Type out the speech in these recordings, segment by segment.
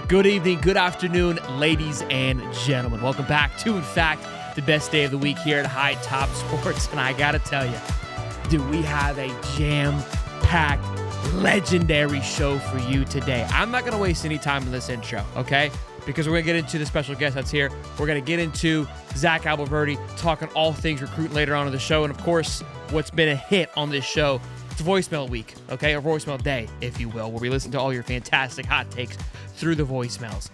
Good evening, good afternoon, ladies and gentlemen. Welcome back to, in fact, the best day of the week here at High Top Sports. And I got to tell you, do we have a jam-packed, legendary show for you today. I'm not going to waste any time in this intro, okay? Because we're going to get into the special guest that's here. We're going to get into Zach Abolverdi, talking all things recruiting later on in the show. And, of course, what's been a hit on this show, it's voicemail week, okay? Or voicemail day, if you will, where we listen to all your fantastic hot takes through the voicemails.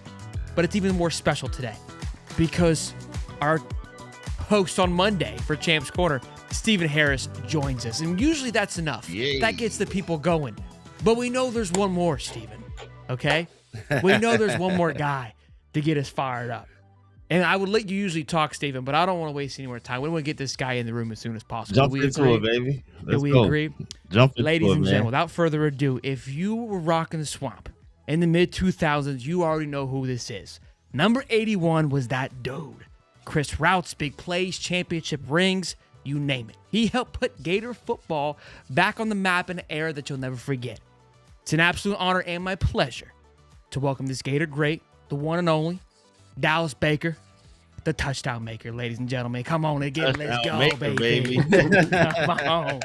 But it's even more special today because our host on Monday for Champs Corner, Stephen Harris, joins us. And usually that's enough. Yay. That gets the people going. But we know there's one more, Stephen, okay? We know there's one more guy to get us fired up. And I would let you usually talk, Stephen, but I don't want to waste any more time. We want to get this guy in the room as soon as possible. Jump into it, baby. Do we agree? Jump into Ladies it, and man. gentlemen, without further ado, if you were rocking the swamp in the mid-2000s, you already know who this is. Number 81 was that dude. Chris Routes, big plays, championship rings, you name it. He helped put Gator football back on the map in an era that you'll never forget. It's an absolute honor and my pleasure to welcome this Gator great, the one and only, Dallas Baker, the touchdown maker, ladies and gentlemen. Come on again, let's go, maker, baby. Come on.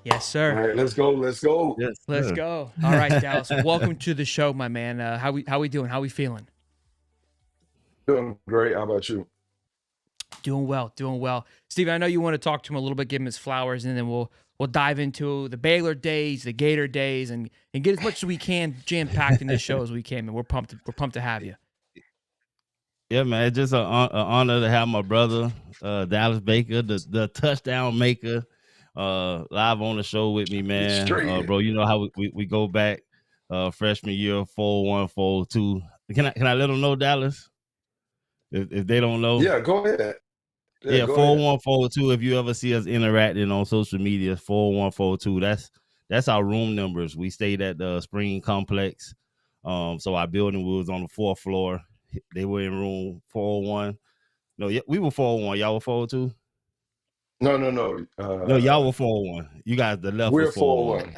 Yes, sir. All right, let's go. Yes, Let's go. All right, Dallas. Welcome to the show, my man. How we doing? How we feeling? Doing great. How about you? Doing well. Steve, I know you want to talk to him a little bit, give him his flowers, and then we'll dive into the Baylor days, the Gator days, and get as much as we can jam-packed in this show as we can. And we're pumped to have you. Yeah, man. It's just an honor to have my brother, Dallas Baker, the touchdown maker, live on the show with me, man. Bro, you know how we go back freshman year, 4-1, 4-2. Can I let them know, Dallas? If they don't know. Yeah, go ahead. Yeah, 4-1, 4-2. If you ever see us interacting on social media, 4-1, 4-2. That's our room numbers. We stayed at the Spring Complex. So our building was on the 4th floor. They were in room 401. No, we were 401. Y'all were 402? No. No, y'all were 401. You guys, the left We're was 401.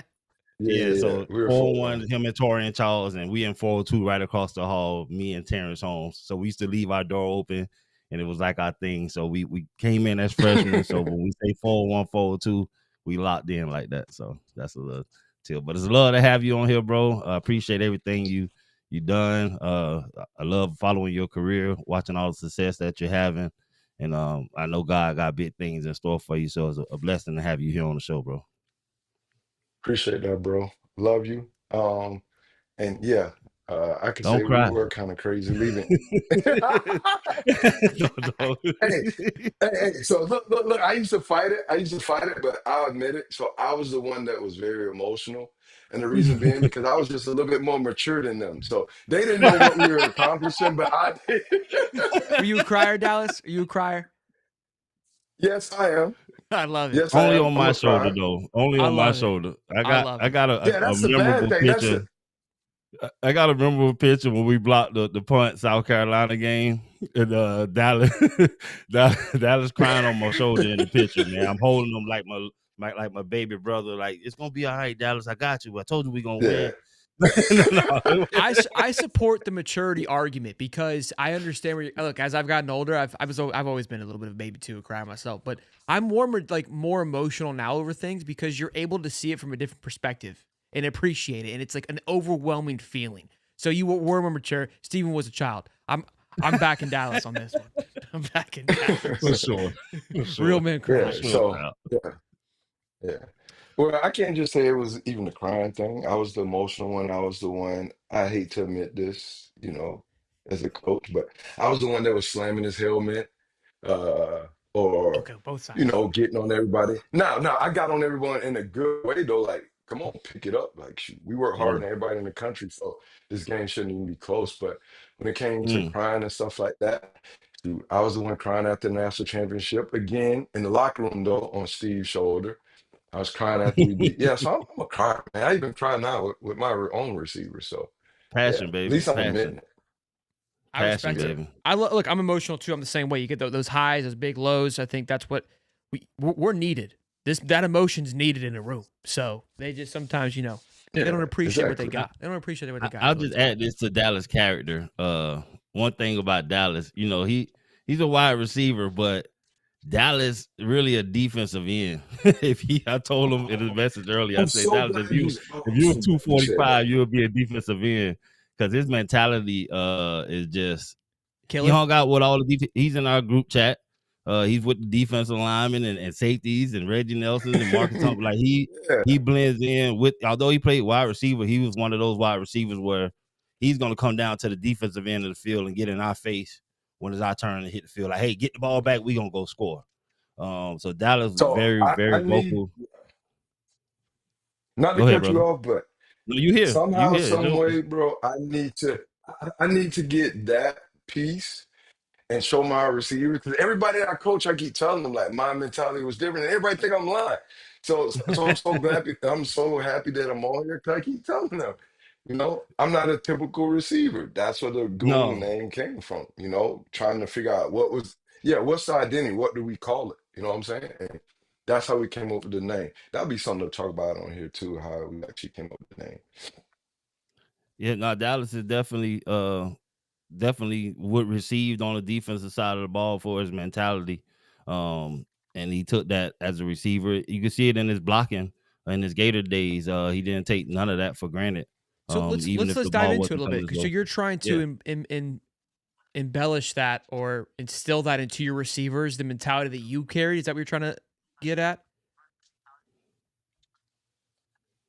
Yeah, so we were 401, him and Tori and Charles, and we in 402 right across the hall, me and Terrence Holmes. So we used to leave our door open, and it was like our thing. So we came in as freshmen. So when we say 401, 402, we locked in like that. So that's a little till. But it's a love to have you on here, bro. I appreciate everything you done. I love following your career, watching all the success that you're having. And I know God got big things in store for you. So it's a blessing to have you here on the show, bro. Appreciate that, bro. Love you. And yeah, I could Don't say cry. we were kind of crazy leaving. Don't. Hey, so look, I used to fight it, but I'll admit it. So I was the one that was very emotional. And the reason being because I was just a little bit more mature than them. So they didn't know what we were accomplishing, but I did. Were you a crier, Dallas? Are you a crier? Yes, I am. I love it. Yes, Only I am. on my shoulder, though. Only on my shoulder. I got a that's the bad memorable thing. That's picture. I got a memorable picture when we blocked the punt South Carolina game. And Dallas crying on my shoulder in the picture, man. I'm holding him like my baby brother. Like, it's gonna be all right, Dallas. I got you. I told you we gonna win. I support the maturity argument because I understand where look, as I've gotten older, I've always been a little bit of a baby too, a crier myself, but I'm more emotional now over things because you're able to see it from a different perspective and appreciate it, and it's like an overwhelming feeling. So you were more mature. Stephen was a child. I'm back in Dallas on this one. I'm back in Dallas. For sure. Real man cry. Yeah. Well, I can't just say it was even the crying thing. I was the emotional one. I was the one, I hate to admit this, as a coach, but I was the one that was slamming his helmet, or, Okay, both sides. getting on everybody. No, I got on everyone in a good way, though. Like, come on, pick it up. Like, shoot, we work harder than everybody in the country, so this game shouldn't even be close. But when it came to crying and stuff like that, shoot, I was the one crying after the national championship again in the locker room, though, on Steve's shoulder. I was crying after we beat. Yeah, so I'm a crier, man. I even cry now with my own receiver. So Passion, yeah, baby. at least I'm Passion. admitting it. I respect it. Look, I'm emotional too. I'm the same way. You get those highs, those big lows. I think that's what we're needed. That emotion's needed in a room. So they just sometimes, They don't Yeah, appreciate what they exactly. got. They don't appreciate what they got. I'll just add this to Dallas' character. One thing about Dallas, he's a wide receiver, but Dallas really a defensive end. I told him in his message earlier, I I'm said, so Dallas, glad if I'm you were so glad you said that. 245, you would be a defensive end because his mentality is just he Killer. hung out with all the he's in our group chat. He's with the defensive linemen and safeties and Reggie Nelson and Marcus Thompson. Like Yeah. he blends in with, although he played wide receiver, he was one of those wide receivers where he's gonna come down to the defensive end of the field and get in our face when it's our turn to hit the field. Like, hey, get the ball back, we gonna go score. So Dallas was So very, I very need vocal. not to Go ahead, cut you brother. off, but No, you here. You somehow, here. some way, bro, I need to get that piece and show my receivers because everybody I coach, I keep telling them like my mentality was different, and everybody think I'm lying. So I'm so glad. I'm so happy that I'm on here because I keep telling them, I'm not a typical receiver. That's where the goon No, name came from. Trying to figure out what's the identity? What do we call it? You know what I'm saying? And that's how we came up with the name. That'd be something to talk about on here too. How we actually came up with the name. yeah, no, Dallas is definitely what received on the defensive side of the ball for his mentality. And he took that as a receiver. You can see it in his blocking in his Gator days. He didn't take none of that for granted. So Even if let's the dive ball into it a wasn't little coming bit. his So way. you're trying Yeah. to embellish that or instill that into your receivers, the mentality that you carry. Is that what you're trying to get at?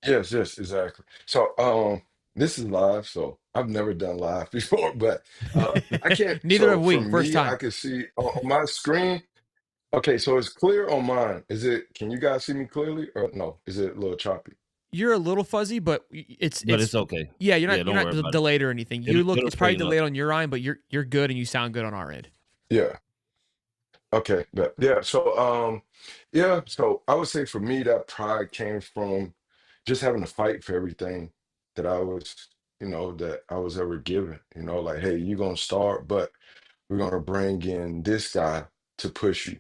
Yes, yes, exactly. So, this is live, so I've never done live before, but I can't. Neither have So we. for First me, I time. can see on my screen. Okay, so it's clear on mine. Can you guys see me clearly or no? Is it a little choppy? You're a little fuzzy, but But it's it's okay. yeah. Yeah, You're don't not worry about it. delayed or anything. It'll It's probably straighten up. delayed on your end, but you're good and you sound good on our end. Yeah. Okay. But yeah. So I would say for me, that pride came from just having to fight for everything that that I was ever given. Like, hey, you're gonna start, but we're gonna bring in this guy to push you.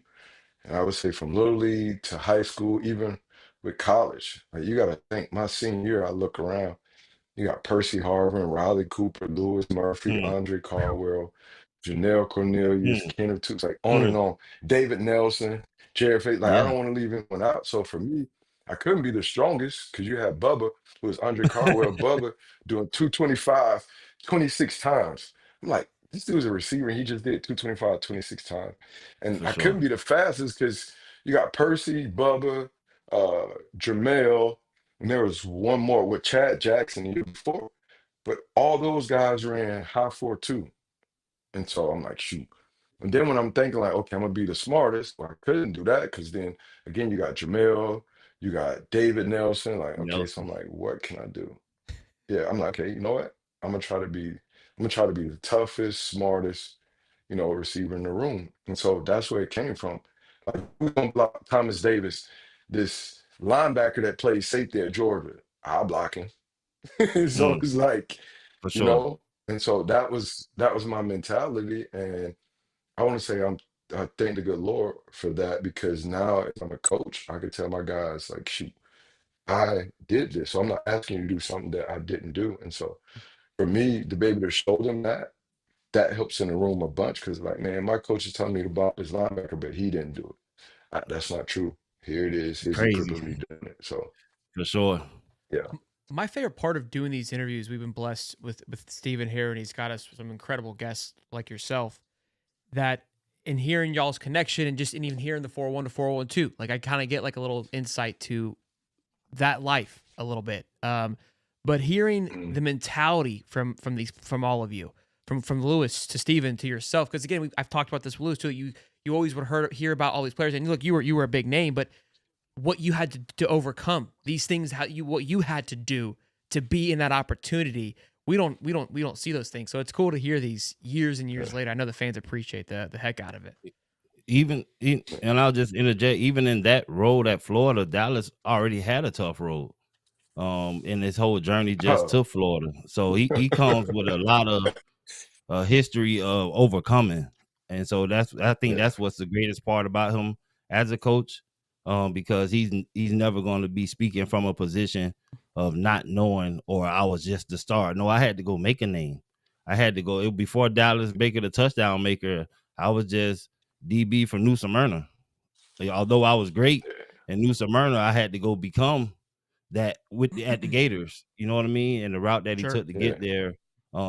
And I would say from little league to high school, even with college, like you got to think. My senior year, I look around. You got Percy Harvin, Riley Cooper, Lewis Murphy, Hmm, Andre Caldwell, Janelle Cornelius, hmm, Kenneth Toots, like on hmm, and on. David Nelson, Jared Fate. Like I yeah. don't want to leave anyone out. So for me, I couldn't be the strongest because you had Bubba, who was Andre Caldwell, Bubba doing 225 26 times. I'm like, this dude's a receiver and he just did 225 26 times. And For I sure. couldn't be the fastest because you got Percy, Bubba, uh, Jamel, and there was one more with Chad Jackson the year before. But all those guys ran high 4.2. And so I'm like, shoot. And then when I'm thinking like, okay, I'm gonna be the smartest, well, I couldn't do that because then again, you got Jamel, you got David Nelson. Like, okay, so I'm Nelson. like, what can I do? Yeah, I'm like, okay, you know what? I'm gonna try to be the toughest, smartest, receiver in the room. And so that's where it came from. Like we're gonna block Thomas Davis, this linebacker that plays safety at Georgia. I'll block him. So Hmm, it's like, for you sure. know, and so that was my mentality. And I want to say I thank the good Lord for that because now if I'm a coach, I could tell my guys like, shoot, I did this. So I'm not asking you to do something that I didn't do. And so for me to be able to show them that helps in the room a bunch because like, man, my coach is telling me to block this linebacker, but he didn't do it. That's not true. Here it is. Here's the proof Crazy. of me doing it. So For sure. yeah. My favorite part of doing these interviews, we've been blessed with Stephen here, and he's got us some incredible guests like yourself. That in hearing y'all's connection and just in even hearing the 401 to 412, like I kind of get like a little insight to that life a little bit. But hearing Mm. the mentality from all of you, from Lewis to Steven to yourself, because again, I've talked about this with Lewis too. You always would hear about all these players, and look, you were a big name, but what you had to overcome these things, what you had to do to be in that opportunity. We don't see those things. So it's cool to hear these years and years Yeah. later. I know the fans appreciate the heck out of it. And I'll just interject, even in that road at Florida, Dallas already had a tough road in his whole journey just Oh. to Florida. So he comes with a lot of history of overcoming. And so I think Yeah. that's what's the greatest part about him as a coach, because he's never going to be speaking from a position of not knowing, or I was just the star. No, I had to go make a name. I had to go. It before Dallas Baker, the touchdown maker. I was just DB from New Smyrna. Although I was great in New Smyrna, I had to go become that at the Gators. You know what I mean? And the route that he Sure. took to Yeah. get there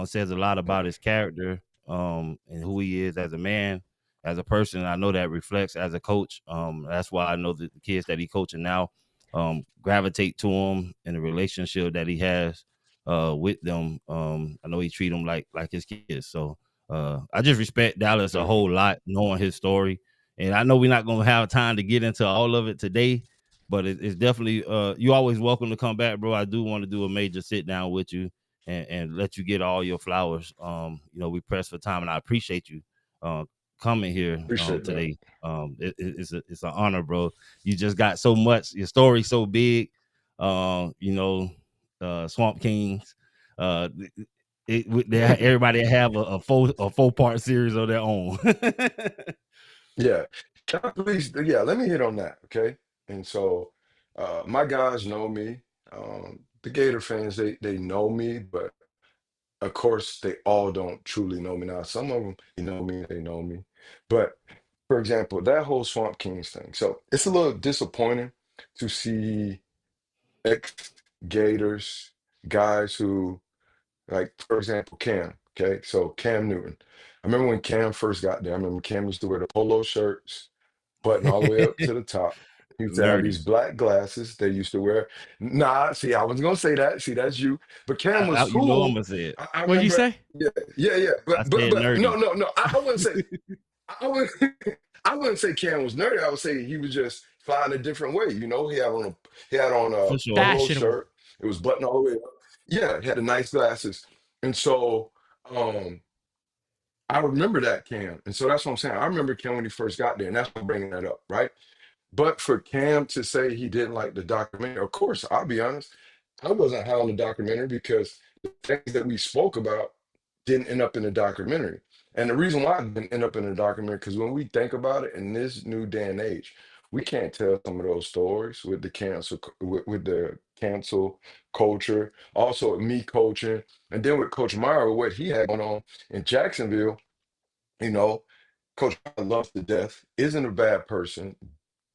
says a lot about his character and who he is as a man, as a person. I know that reflects as a coach. That's why I know that the kids that he coaching now gravitate to him, and the relationship that he has with them. I know he treat them like his kids. So I just respect Dallas a whole lot, knowing his story. And I know we're not gonna have time to get into all of it today, but it's definitely you always welcome to come back, bro. I do want to do a major sit down with you and let you get all your flowers. We press for time, and I appreciate you coming here Appreciate that. today. It's an honor, bro. You just got so much. Your story's so big. Swamp Kings. Everybody have a 4-part series of their own. Yeah. Can I please, yeah, let me hit on that, okay? And so my guys know me. The Gator fans, they know me, but of course they all don't truly know me. Now, some of them, they know me. But for example, that whole Swamp Kings thing. So it's a little disappointing to see ex-Gators, guys who, like, for example, Cam. Okay, so Cam Newton. I remember when Cam first got there. I remember Cam used to wear the polo shirts, button all the way up to the top. He used to have these Nerdy. black glasses they used to wear. Nah, see, I wasn't gonna say that. See, that's you. But Cam was You know I'm cool. gonna say it. I What'd you remember. say? Yeah, yeah, yeah. I But said no, nerdy. no, no. I wouldn't say. I wouldn't. I wouldn't say Cam was nerdy. I would say he was just flying a different way. He had on a For sure. polo Fashionable. shirt. It was buttoned all the way up. Yeah, he had the nice glasses, and so um, I remember that Cam, and so that's what I'm saying. I remember Cam when he first got there, and that's why I'm bringing that up, right? But for Cam to say he didn't like the documentary, of course, I'll be honest, I wasn't high on the documentary because the things that we spoke about didn't end up in the documentary. And the reason why it didn't end up in the documentary, because when we think about it in this new day and age, we can't tell some of those stories with the with the cancel culture, also with me coaching, and then with Coach Meyer, what he had going on in Jacksonville, you know, Coach Meyer loves to death, isn't a bad person,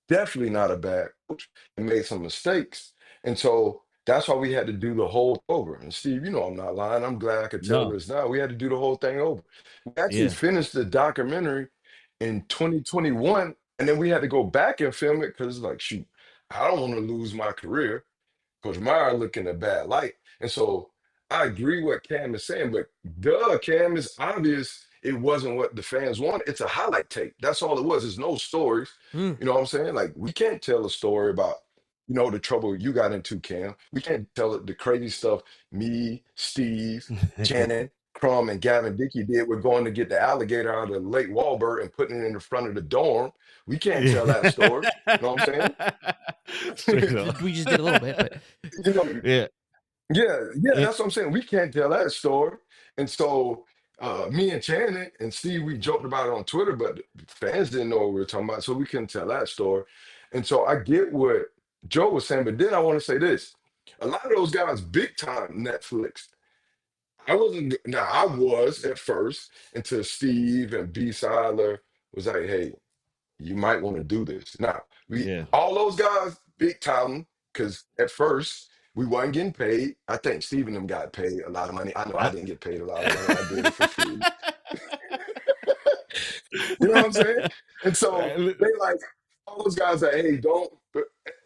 definitely not a bad coach, and made some mistakes. And so that's why we had to do the whole over. And Steve, I'm not lying. I'm glad I could tell No. this now. We had to do the whole thing over. We actually Yeah. finished the documentary in 2021, and then we had to go back and film it because, like, shoot, I don't want to lose my career. Coach Meyer look in a bad light. And so I agree what Cam is saying, but duh, Cam, is obvious it wasn't what the fans wanted. It's a highlight tape. That's all it was. There's no stories. Mm. You know what I'm saying? Like, we can't tell a story about, the trouble you got into, Cam. We can't tell it the crazy stuff me, Steve, Shannon, Crum, and Gavin Dickey did with going to get the alligator out of Lake Walbert and putting it in the front of the dorm. We can't tell that story. You know what I'm Straight saying? up. We just did a little bit, but you know, Yeah. yeah, yeah, And that's what I'm saying. We can't tell that story. And so me and Shannon and Steve, we joked about it on Twitter, but the fans didn't know what we were talking about, so we couldn't tell that story. And so I get what Joe was saying, but then I want to say this. A lot of those guys, big time Netflix. I was at first until Steve and B. Siler was like, hey, you might want to do this. Now, we yeah. all those guys, big time, because at first we weren't getting paid. I think Steve and them got paid a lot of money. I know I I, didn't get paid a lot of money. I did it for free. You know what I'm saying? And so they like all those guys are, hey, don't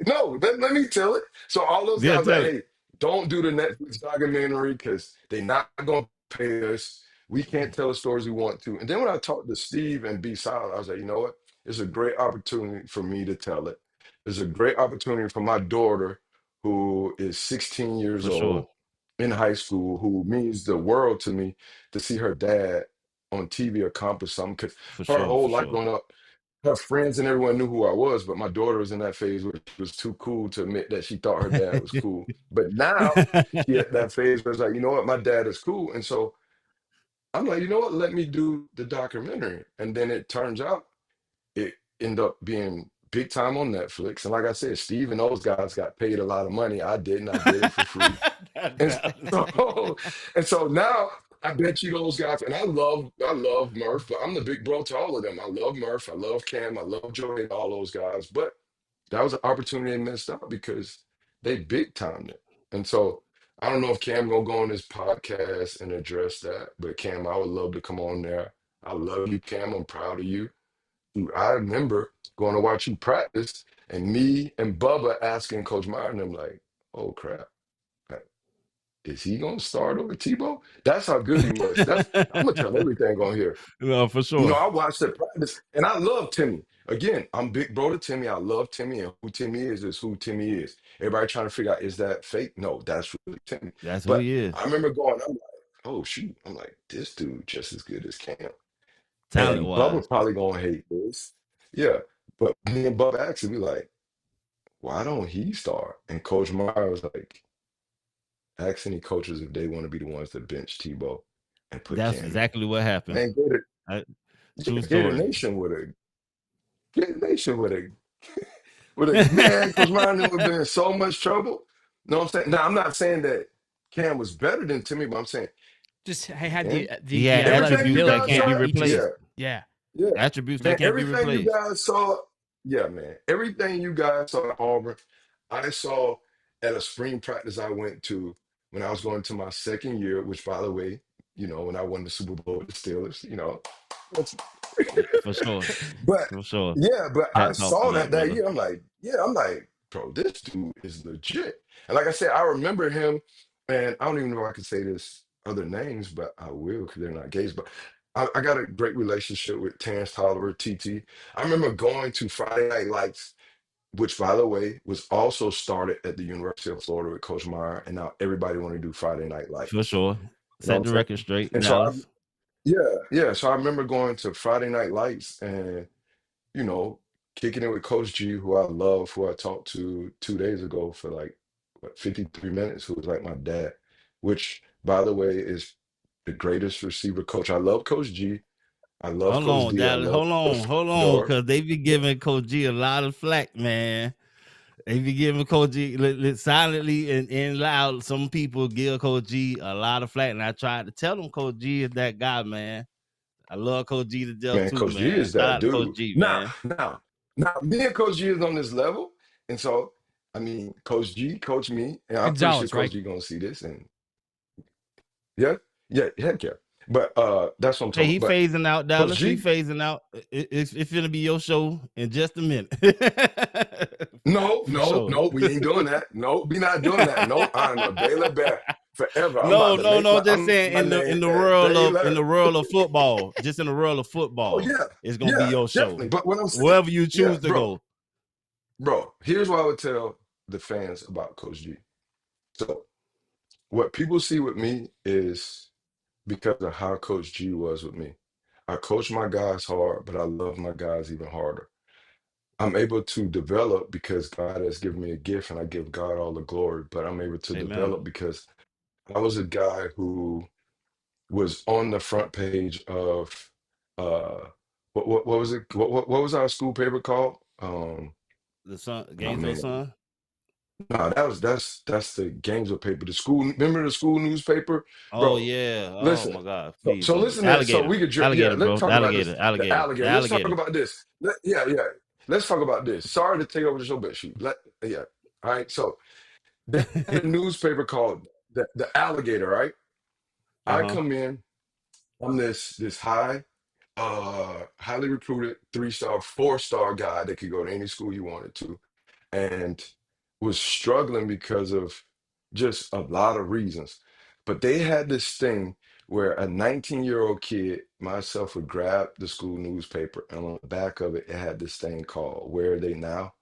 no, let me tell it. So all those yeah, guys are, tell it. hey, don't do the Netflix documentary because they're not gonna pay us. We can't tell the stories we want to. And then when I talked to Steve and B Silent, I was like, you know what? It's a great opportunity for me to tell it. It's a great opportunity for my daughter, who is 16 years For sure. old in high school, who means the world to me, to see her dad on TV accomplish something. Because For her sure. whole For life sure. growing up, her friends and everyone knew who I was, but my daughter was in that phase where she was too cool to admit that she thought her dad was cool. But now she at that phase where it's like, you know what, my dad is cool. And so I'm like, you know what, let me do the documentary. And then it turns out it ended up being big time on Netflix. And like I said, Steve and those guys got paid a lot of money. I didn't. I did it for free. And so, and so now I bet you those guys, and I love Murph, but I'm the big bro to all of them. I love Murph, I love Cam, I love Joey, and all those guys. But that was an opportunity they missed out because they big timed it. And so I don't know if Cam gonna go on his podcast and address that, but Cam, I would love to come on there. I love you, Cam. I'm proud of you. I remember going to watch you practice, and me and Bubba asking Coach Meyer and them like, "Oh crap, is he gonna start over Tebow?" That's how good he was. That's I'm gonna tell everything on here. No, for sure. I watched that practice, and I love Timmy. Again, I'm big bro to Timmy. I love Timmy, and who Timmy is who Timmy is. Everybody trying to figure out, is that fake? No, that's really Timmy. That's who But he is. I remember going, I'm like, oh shoot, I'm like, this dude just as good as Cam. Talent And wise. Bubba probably gonna hate this. Yeah. But me and Bubba actually be like, why don't he start? And Coach Meyer was like, ask any coaches if they want to be the ones that bench Tebow and put That's Cam in. exactly what happened. Man, True Gator story. Nation would have man, Coach Meyer would have been in so much trouble. You know what I'm saying? Now I'm not saying that Cam was better than Timmy, but I'm saying just had man, the had everything attributes you that guys can't be saw, replaced. yeah. Attributes Man, that can't be everything you replaced. guys saw, yeah, man. Everything you guys saw at Auburn, I saw at a spring practice I went to when I was going to my second year, which by the way, when I won the Super Bowl with the Steelers, that's- For sure. but For sure. yeah, but I Hats off saw to that brother. year. I'm like, bro, this dude is legit. And like I said, I remember him, and I don't even know if I can say this other names, but I will because they're not gays. But I got a great relationship with Terrence Tolliver, TT. I remember going to Friday Night Lights, which by the way was also started at the University of Florida with Coach Meyer, and now everybody want to do Friday Night Lights. For sure. You know what Set I'm the saying? record straight in And Dallas. so I remember going to Friday Night Lights and kicking it with Coach G, who I love, who I talked to 2 days ago for like 53 minutes, who was like my dad, which by the way is the greatest receiver coach. I love Coach G. I love Hold Coach on, D. I Dallas. love Coach Hold on, Fedor. because they be giving Coach G a lot of flack, man. They be giving Coach G silently and loud. Some people give Coach G a lot of flack, and I tried to tell them Coach G is that guy, man. I love Coach G to death Man, too, Coach G man. is Shout that out to Coach dude. G, Now, man. now, now, me and Coach G is on this level. And so, I mean, Coach G coached me, and I'm pretty sure Gonzalez, Coach right? G gonna see this. And yeah, heck yeah. But that's what I'm Hey, talking he about. But phasing out, Coach Dallas. He G, phasing out. It's finna be your show in just a minute. no, For no, sure. no, we ain't doing that. No, we not doing that. No, I'm a Baylor Bear forever. I'm No, about to no, make no. Just saying my in name the at world of Baylor. football, just in the world of Oh football, yeah, it's gonna be yeah, your show. definitely. But what I'm saying, Wherever you yeah, choose to go. bro, here's what I would tell the fans about Coach G. So what people see with me is because of how Coach G was with me. I coach my guys hard, but I love my guys even harder. I'm able to develop because God has given me a gift and I give God all the glory, but I'm able to Amen. develop because I was a guy who was on the front page of uh what was it? What was our school paper called? The son, Oh Gainesville man. son. No, that's the Gainesville paper. The school, remember the school newspaper? Oh Bro, yeah. Oh listen. my God. So, Please so don't. listen to this. So Alligator. we could, yeah, Alligator, let's bro. The talk about this. alligator. The Alligator. The alligator. Let's talk alligator. about this. Yeah, yeah. Let's talk about this. Sorry to take over the show, but shoot. Yeah. All right. So they had a newspaper called the Alligator, right? I Uh-huh. come in, I'm this highly recruited 3-star, 4-star guy that could go to any school you wanted to, and was struggling because of just a lot of reasons. But they had this thing where a 19-year-old kid, myself, would grab the school newspaper, and on the back of it, it had this thing called Where Are They Now?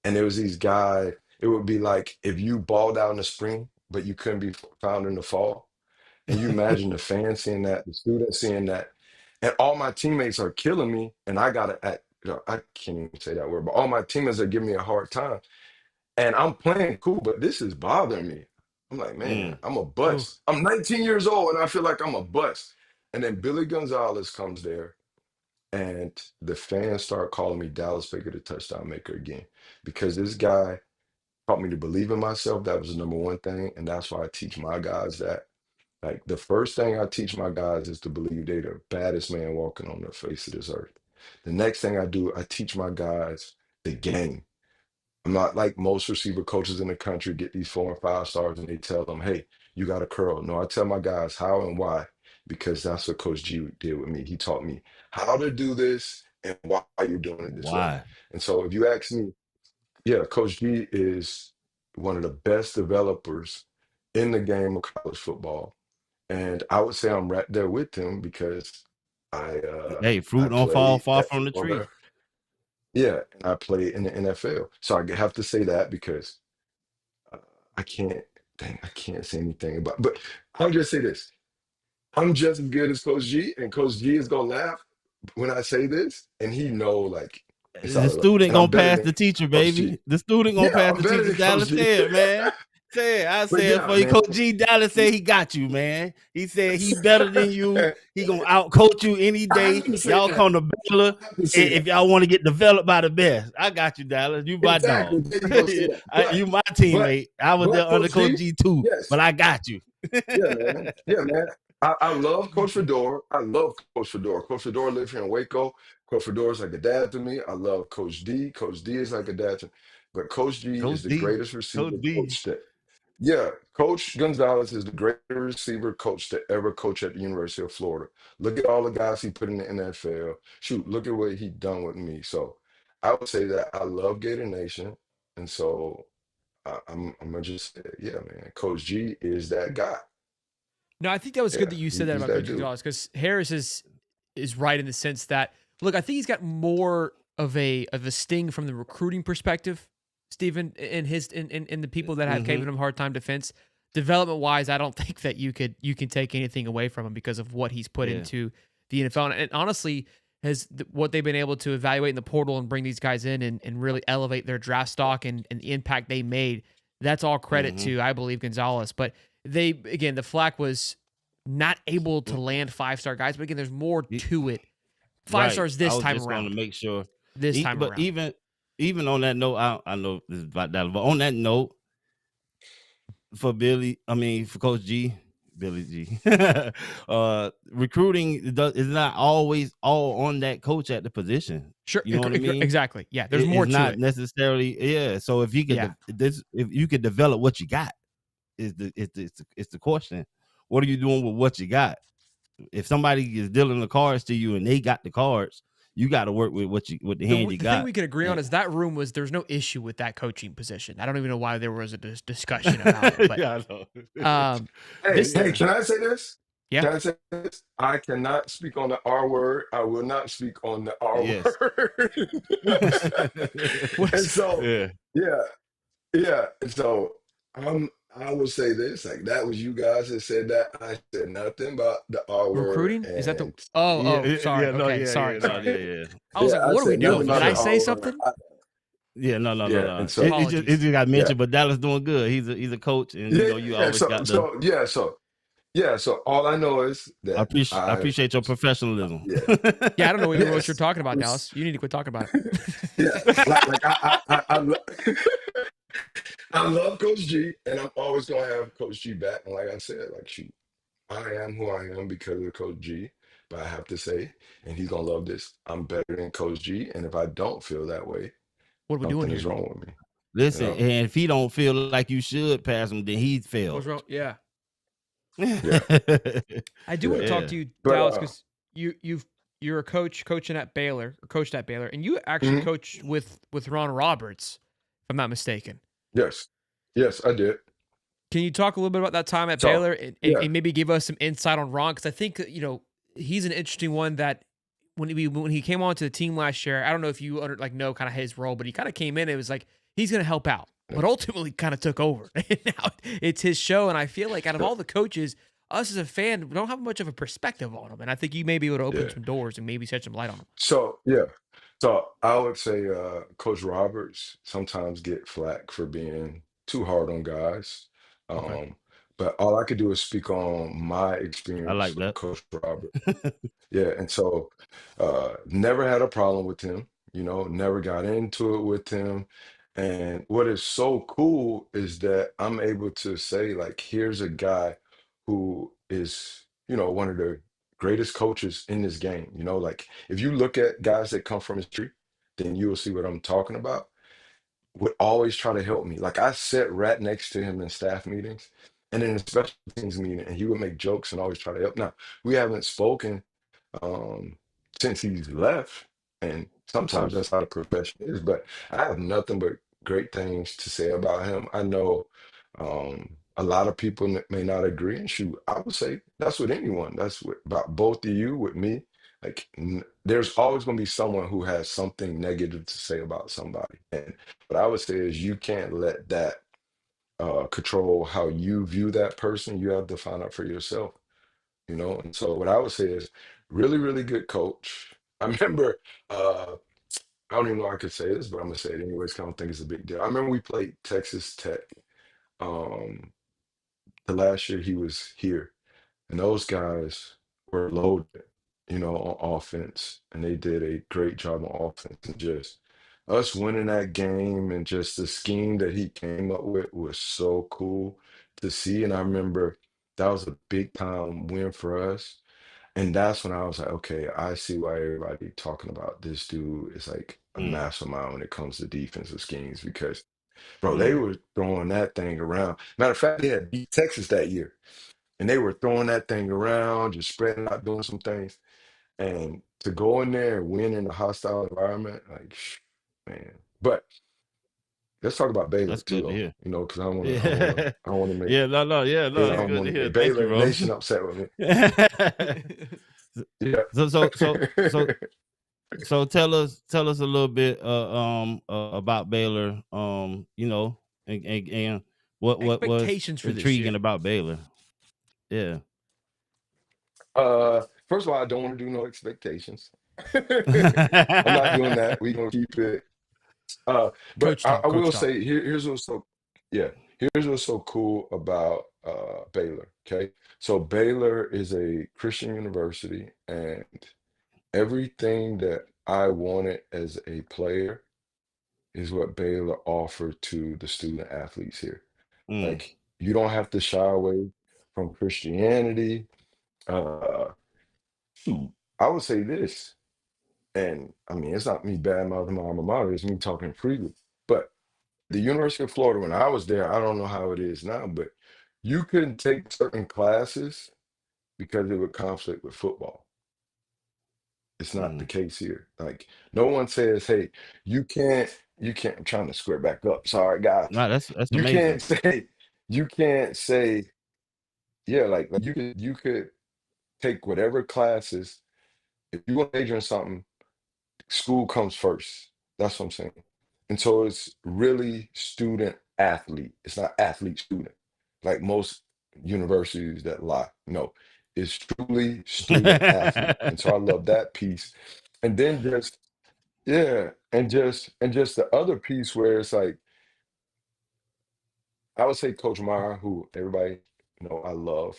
And there was these guys, it would be like if you balled out in the spring, but you couldn't be found in the fall. And you imagine the fans seeing that, the students seeing that, and all my teammates are killing me, and I gotta act, I can't even say that word, but all my teammates are giving me a hard time. And I'm playing cool, but this is bothering me. I'm like, man, Mm. I'm a Ooh. bust. I'm 19 years old and I feel like I'm a bust. And then Billy Gonzalez comes there And the fans start calling me Dallas Baker, the touchdown maker again, because this guy taught me to believe in myself. That was the number one thing. And that's why I teach my guys that. Like the first thing I teach my guys is to believe they're the baddest man walking on the face of this earth. The next thing I do, I teach my guys the game. I'm not like most receiver coaches in the country get these 4 and 5 stars and they tell them, hey, you got to curl. No, I tell my guys how and why, because that's what Coach G did with me. He taught me how to do this and why you're doing it this way. Why? And so if you ask me, yeah, Coach G is one of the best developers in the game of college football. And I would say I'm right there with him because Hey, I fruit don't fall played far at from the football tree. there. Yeah, and I played in the NFL. So I have to say that because uh, I can't, dang, I can't say anything about, but I'll just say this. I'm just as good as Coach G, and Coach G is gonna laugh when I say this, and he know like it's The out of love. student And I'm gonna better pass than the teacher, Coach baby. G. The student gonna Yeah, pass I'm the better teacher. than Coach Dallas G. said, man. I But said yeah, for you, man. Coach G. Dallas said he got you, man. He said he better than you. He gonna out coach you any I day. have to say Y'all that. come to Baylor I have to say if that. y'all want to get developed by the best. I got you, Dallas. You my dog. Exactly. There you go. Say that. You my But, teammate. I was there under Coach Coach G, G too, yes. but I got you. Yeah, man. Yeah, man. I love Coach Fedora. I love Coach Fedora. Coach Fedora lives here in Waco. Coach Fedora is like a dad to me. I love Coach D. Coach D is like a dad to me. But Coach G Coach is the D. greatest Coach receiver D. coach that, yeah, Coach Gonzalez is the greatest receiver coach to ever coach at the University of Florida. Look at all the guys he put in the NFL. Shoot, look at what he done with me. So I would say that I love Gator Nation. And so I'm gonna just say, yeah, man, Coach G is that guy. No, I think that was good Yeah, that you said that he's about that Coach dude. Gonzalez because Harris is right in the sense that look, I think he's got more of a sting from the recruiting perspective, Stephen, and in the people that have given him a hard time defense. Development wise, I don't think that you can take anything away from him because of what he's put into the NFL. And honestly, what they've been able to evaluate in the portal and bring these guys in and really elevate their draft stock and the impact they made. That's all credit to, I believe, Gonzalez. But the flack was not able to land 5-star guys. But again, there's more to it. 5 stars I this was time just around. gonna make sure. This time But around. even on that note, I know this is about that, but on that note, for Coach G, Billy G, recruiting is not always all on that coach at the position. Sure, You know what I mean? exactly. Yeah, there's more it's to not it. necessarily So if you could if you could develop what you got, is the question. What are you doing with what you got? If somebody is dealing the cards to you and they got the cards, you got to work with the hand you got. The thing we can agree on is that room there's no issue with that coaching position. I don't even know why there was a discussion about it. But, yeah, I know. Hey, can I say this? Yeah. Can I say this? I cannot speak on the R word. I will not speak on the R word. And so, yeah. And so I will say this, like that was you guys that said that. I said nothing about the R word. Recruiting? Is that the sorry. Okay, sorry. I was like, what are we doing? Did I say something? No. And so, it just got mentioned, but Dallas doing good. He's a coach, and you always got the. So all I know is that I appreciate your professionalism. I don't know even what you're talking about, Dallas. You need to quit talking about it. I love Coach G, and I'm always gonna have Coach G back. And like I said, like shoot, I am who I am because of Coach G. But I have to say, and he's gonna love this, I'm better than Coach G. And if I don't feel that way, what are we doing something here? is wrong with me. Listen, and if he don't feel like you should pass him, then he failed. What's wrong? Yeah. Yeah. I do want to talk to you, Dallas, because you're a coaching at Baylor, or coached at Baylor, and you actually coached with Ron Roberts, if I'm not mistaken. Yes, I did. Can you talk a little bit about that time at Baylor and maybe give us some insight on Ron? Because I think he's an interesting one that when he came onto the team last year, I don't know if you know kind of his role, but he kind of came in. It was like he's going to help out, but ultimately kind of took over. And now it's his show, and I feel like out of all the coaches, us as a fan, we don't have much of a perspective on him, and I think you may be able to open some doors and maybe shed some light on him. So I would say Coach Roberts sometimes get flack for being too hard on guys. but all I could do is speak on my I experience like with that. Coach Robert. Yeah, and so never had a problem with him, never got into it with him. And what is so cool is that I'm able to say, like, here's a guy who is, one of the greatest coaches in this game. Like if you look at guys that come from history, then you will see what I'm talking about. Would always try to help me. Like I sat right next to him in staff meetings and in a special things meeting, and he would make jokes and always try to help. Now, we haven't spoken um, since he's left. And Of sometimes course. that's how the profession is. But I have nothing but great things to say about him. I know a lot of people may not agree. And shoot, I would say that's with anyone. That's with, about both of you, with me. Like, there's always going to be someone who has something negative to say about somebody. And what I would say is you can't let that control how you view that person. You have to find out for yourself. And so what I would say is really, really good coach. I remember, I don't even know if I could say this, but I'm gonna say it anyways, 'cause I don't think it's a big deal. I remember we played Texas Tech um the last year he was here, and those guys were loaded, on offense, and they did a great job on offense. And just us winning that game and just the scheme that he came up with was so cool to see. And I remember that was a big time win for us. And that's when I was like, okay, I see why everybody talking about this dude is like a Mm, mastermind when it comes to defensive schemes because, bro, they mm. were throwing that thing around. Matter of fact, they had beat Texas that year, and they were throwing that thing around, just spreading out, doing some things. And to go in there and win in a hostile environment, like, man. But let's talk about Baylor That's too, good to though, hear. because Yeah. I don't want to make, Yeah, no, yeah, no, yeah, I it's don't good want to to hear. get Thank you, Baylor bro. Nation upset with me. Yeah. so so so so so tell us a little bit about Baylor, and what was Expectations for this intriguing year. about Baylor. Yeah. First of all, I don't want to do no expectations. I'm not doing that. We're gonna keep it. But Coach I, talk, I coach will talk. say here's what's so yeah, here's what's so cool about Baylor. Okay. So Baylor is a Christian university, and everything that I wanted as a player is what Baylor offered to the student athletes here. Mm, Like you don't have to shy away from Christianity. Uh shoot, I would say this. And I mean, it's not me bad mouthing my alma mater, it's me talking freely. But the University of Florida, when I was there, I don't know how it is now, but you couldn't take certain classes because it would conflict with football. It's not the mm. case here. Like, no one says, hey, I'm trying to square back up. Sorry, guys. No, that's You amazing. can't say, you can't say, yeah, like you could take whatever classes. If you want to major in something, school comes first. That's what I'm saying. And so it's really student athlete. It's not athlete student like most universities that lie. No, it's truly student athlete. And so I love that piece. And then just yeah, and just the other piece where it's like I would say Coach Meyer, who everybody I love.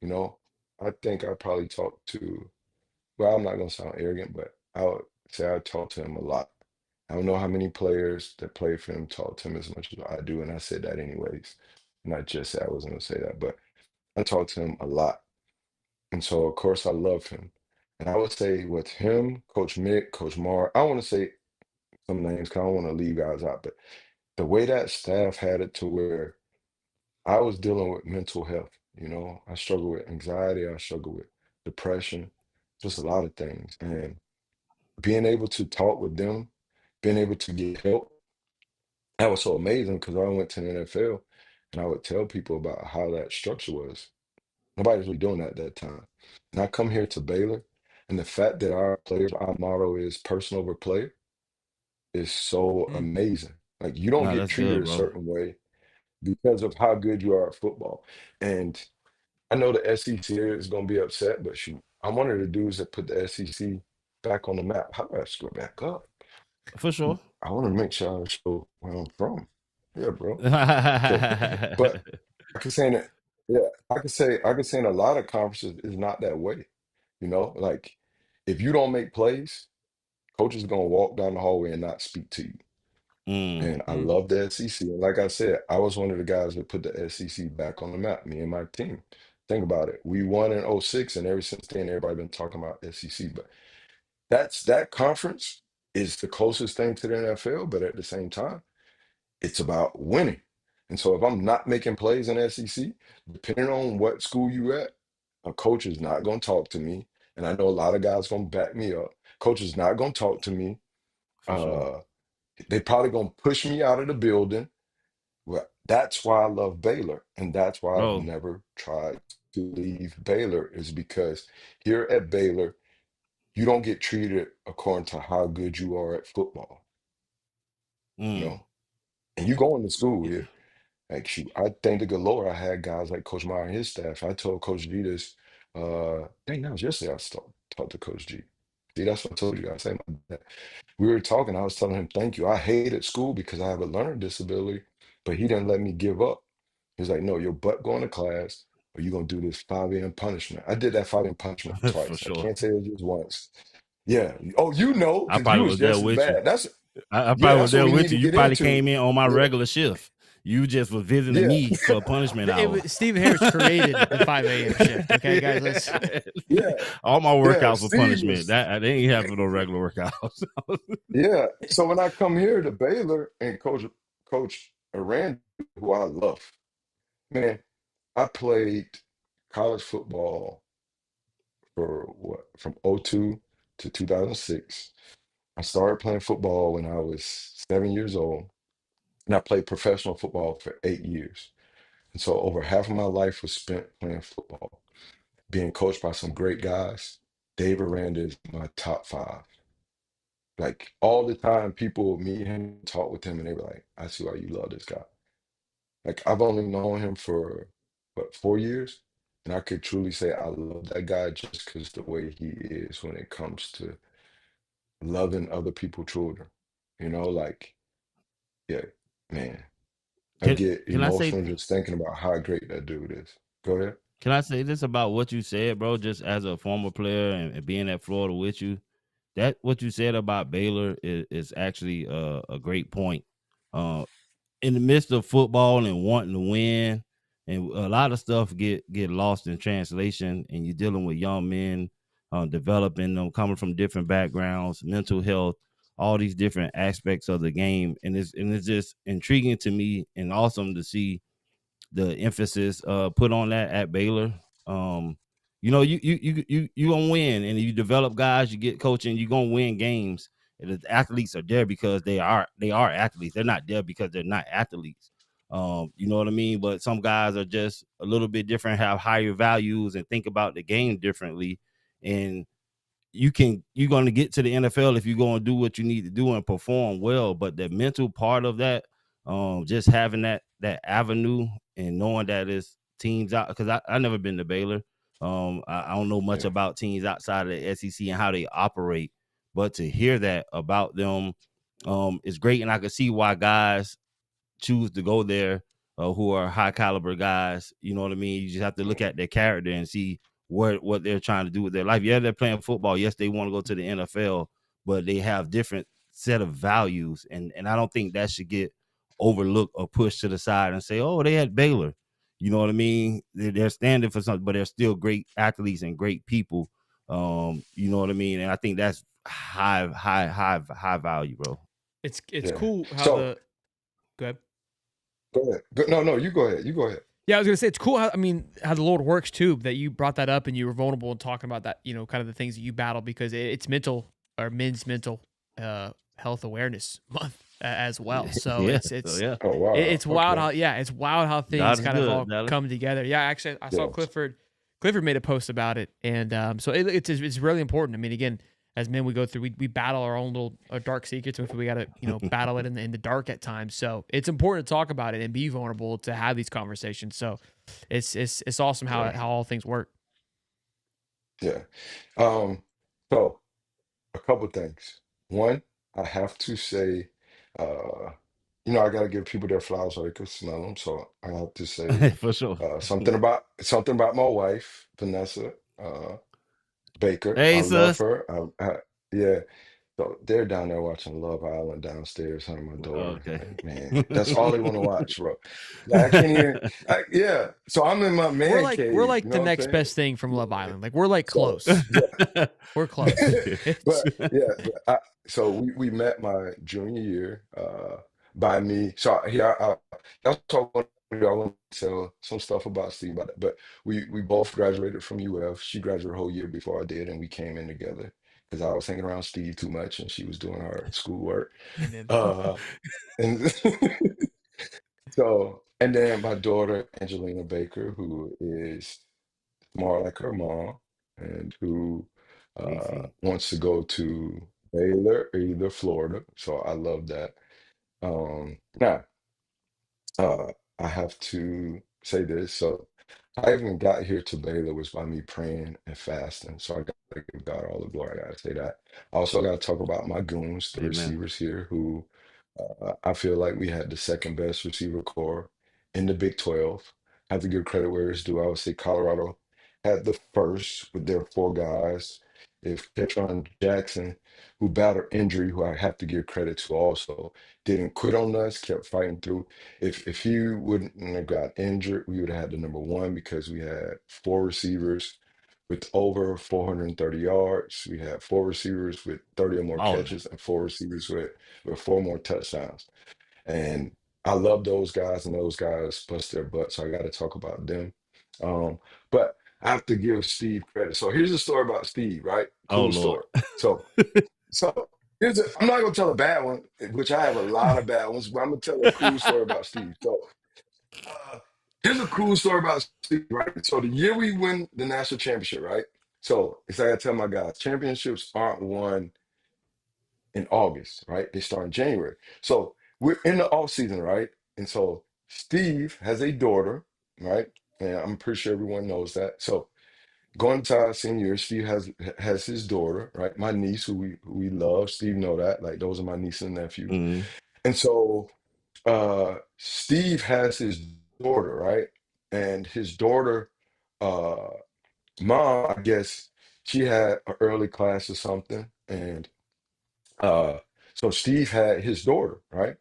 You know, I think I probably talked to. Well, I'm not gonna sound arrogant, but I would say I talked to him a lot. I don't know how many players that play for him talk to him as much as I do, and I said that anyways. Not just say I wasn't gonna say that, but I talked to him a lot, and so of course I love him. And I would say with him, Coach Mick, Coach Mar, I want to say some names because I don't want to leave guys out, but the way that staff had it to where I was dealing with mental health. I struggle with anxiety, I struggle with depression, just a lot of things, and being able to talk with them, being able to get help, that was so amazing because I went to the NFL and I would tell people about how that structure was. Nobody's really doing that at that time. And I come here to Baylor, and the fact that our motto is person over player is so Mm. amazing. Like you don't No, get that's treated good, a bro. certain way because of how good you are at football. And I know the SEC is going to be upset, but shoot, I'm one of the dudes that put the SEC back on the map. How do I scroll back up? For sure. I want to make sure I show where I'm from. Yeah, bro. Okay. But I can say that. Yeah, I could say in a lot of conferences it's not that way. You know, like if you don't make plays, coach is gonna walk down the hallway and not speak to you. And I Mm. love the SEC. And like I said, I was one of the guys that put the SEC back on the map, me and my team. Think about it. We won in '06, and ever since then, everybody been talking about SEC. But that conference is the closest thing to the NFL, but at the same time, it's about winning. And so if I'm not making plays in SEC, depending on what school you at, a coach is not going to talk to me. And I know a lot of guys going to back me up. Coach is not going to talk to me. For sure. Uh, they probably going to push me out of the building. Well, that's why I love Baylor. And that's why I've Bro. never tried to leave Baylor, is because here at Baylor, you don't get treated according to how good you are at football, you Mm. know? And you going to school Yeah. here. Like shoot, I thank the good Lord I had guys like Coach Meyer and his staff. I told Coach G this, dang, that was yesterday talked to Coach G. See, that's what I told you guys. Say my dad. We were talking, I was telling him, thank you. I hated school because I have a learning disability, but he didn't let me give up. He's like, no, your butt going to class or you're gonna do this 5 a.m. punishment. I did that 5 a.m. punishment For twice. I sure. can't say it just once. Yeah. Oh, you know, I because you probably was was there just as with you. bad. I Yeah, probably was that's what there we with need you. to You get probably into. came in on my Yeah, regular shift. You just was visiting yeah, me for a punishment hour. Stephen Harris created the 5 a.m. shift. Okay, guys, let's. yeah, All my yeah. workouts were Steve punishment. was. That they ain't having no regular workouts. Yeah. So when I come here to Baylor and Coach Aranda, who I love, man, I played college football for what from '02 to 2006. I started playing football when I was 7 years old, and I played professional football for 8 years. And so over half of my life was spent playing football, being coached by some great guys. Dave Aranda is my top five. Like all the time, people would meet him, talk with him, and they were like, I see why you love this guy. Like I've only known him for what, 4 years? And I could truly say I love that guy just because the way he is when it comes to loving other people's children. You know, like, yeah, man, I can get can I say emotional just thinking about how great that dude is. Go ahead. can I say this about what you said, bro? Just as a former player and being at Florida with you, that what you said about Baylor is actually a great point. Uh, in the midst of football and wanting to win, and a lot of stuff get lost in translation, and you're dealing with young men, developing them, coming from different backgrounds, mental health, all these different aspects of the game, and it's just intriguing to me and awesome to see the emphasis put on that at Baylor. Um, you gonna win, and you develop guys, you get coaching, you gonna win games. And the athletes are there because they are athletes. They're not there because they're not athletes. You know what I mean? But some guys are just a little bit different, have higher values, and think about the game differently. And you're going to get to the NFL if you're going to do what you need to do and perform well. But the mental part of that, just having that avenue and knowing that it's teams out, because I never been to Baylor. I don't know much Yeah, about teams outside of the SEC and how they operate, but to hear that about them is great, and I can see why guys choose to go there, who are high caliber guys. You know what I mean? You just have to look at their character and see what they're trying to do with their life. Yeah, they're playing football. Yes, they want to go to the NFL, but they have different set of values, and I don't think that should get overlooked or pushed to the side and say, oh, they had Baylor. You know what I mean? They're standing for something, but they're still great athletes and great people. You know what I mean? And I think that's high value, bro. It's yeah. cool how So the go ahead. go ahead. No, no, you go ahead. You go ahead. Yeah, I was gonna say it's cool how how the Lord works too. That you brought that up and you were vulnerable and talking about that. Kind of the things that you battle because it's mental or men's mental health awareness month as well. So Yeah. it's So it's yeah, Oh wow. it's wild Okay. how it's wild how things God is kind of good, all Dallas. come together. Yeah, actually I saw Yes. Clifford made a post about it, and so it's really important. I mean, again, as men, we go through we battle our own little dark secrets. If we got to battle it in the dark at times. So it's important to talk about it and be vulnerable to have these conversations. So it's awesome Yeah. how all things work. Yeah. Um, so a couple things. One, I have to say, uh, I got to give people their flowers so they can smell them. So I have to say For sure. something about my wife, Vanessa Baker. I Hey, love sis. her. Yeah. So they're down there watching Love Island downstairs, her and my daughter. Okay. Like, man, that's all they want to watch, bro. Like, I can't even. Yeah. So I'm in my We're man like we're cave. like You the know what I'm next saying? best thing from Love Yeah. Island. Like we're like So close. yeah. We're close. It's But yeah, so we met my junior year by me. So here that's what I want to tell some stuff about Steve about that. But we both graduated from UF. She graduated a whole year before I did, and we came in together because I was hanging around Steve too much, and she was doing her schoolwork. and then Uh, and and then my daughter Angelina Baker, who is more like her mom, and who DC. wants to go to Baylor or either Florida. So I love that. Now, uh, I have to say this. So I even got here to Baylor was by me praying and fasting. So I got to give God all the glory. I got to say that. I also got to talk about my goons, the Amen. receivers here, who I feel like we had the second best receiver core in the Big 12. I have to give credit where it's due. I would say Colorado had the first with their four guys. If Ketron Jackson, who battled injury, who I have to give credit to also, didn't quit on us, kept fighting through. If he wouldn't have got injured, we would have had the number one because we had four receivers with over 430 yards. We had four receivers with 30 or more Balling. catches and four receivers with four more touchdowns. And I love those guys, and those guys bust their butts. So I got to talk about them. But I have to give Steve credit. So here's a story about Steve, right? Oh Cool Lord. story. So I'm not gonna tell a bad one, which I have a lot of bad ones, but I'm gonna tell a cool story about Steve. So uh, here's a cool story about Steve, right? So the year we win the national championship, right? So it's like I tell my guys, championships aren't won in August, right? They start in January. So we're in the off season, right? And so Steve has a daughter, right? And I'm pretty sure everyone knows that. So going to our senior year, Steve has his daughter, right? My niece, who we love. Steve know that. Like those are my niece and nephew. Mm. And so Steve has his daughter, right? And his daughter, uh, mom, I guess she had an early class or something. And uh, so Steve had his daughter, right?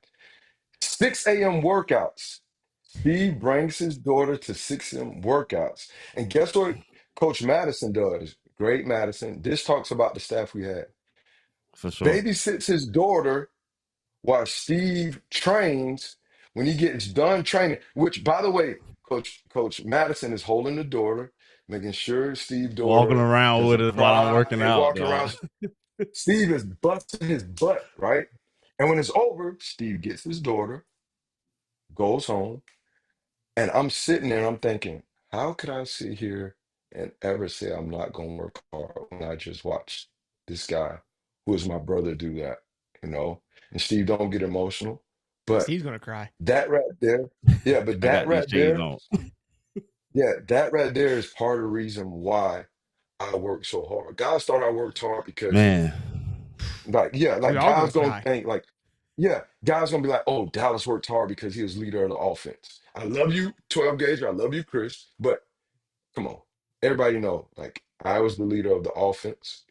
6 a.m. workouts. Steve brings his daughter to 6 a.m. workouts. And guess what Coach Madison does? Great Madison. This talks about the staff we had. For sure. Babysits his daughter while Steve trains. When he gets done training, which by the way, Coach Madison is holding the daughter, making sure Steve's Walking daughter around with doesn't it while I'm cry, working out, walking dog. around. Steve is busting his butt, right? And when it's over, Steve gets his daughter, goes home, and I'm sitting there and I'm thinking, how could I sit here and ever say I'm not going to work hard when I just watched this guy who is my brother do that, you know? And Steve, don't get emotional, but Steve's gonna cry. that right there, yeah, but I that got these right shades there, on. yeah, that right there is part of the reason why I work so hard. Guys thought I worked hard because Man. We like all gonna guys gonna cry. think like, yeah, guys gonna be like, oh, Dallas worked hard because he was leader of the offense. I love you, 12 gauge. I love you, Chris. But come on, everybody know like I was the leader of the offense,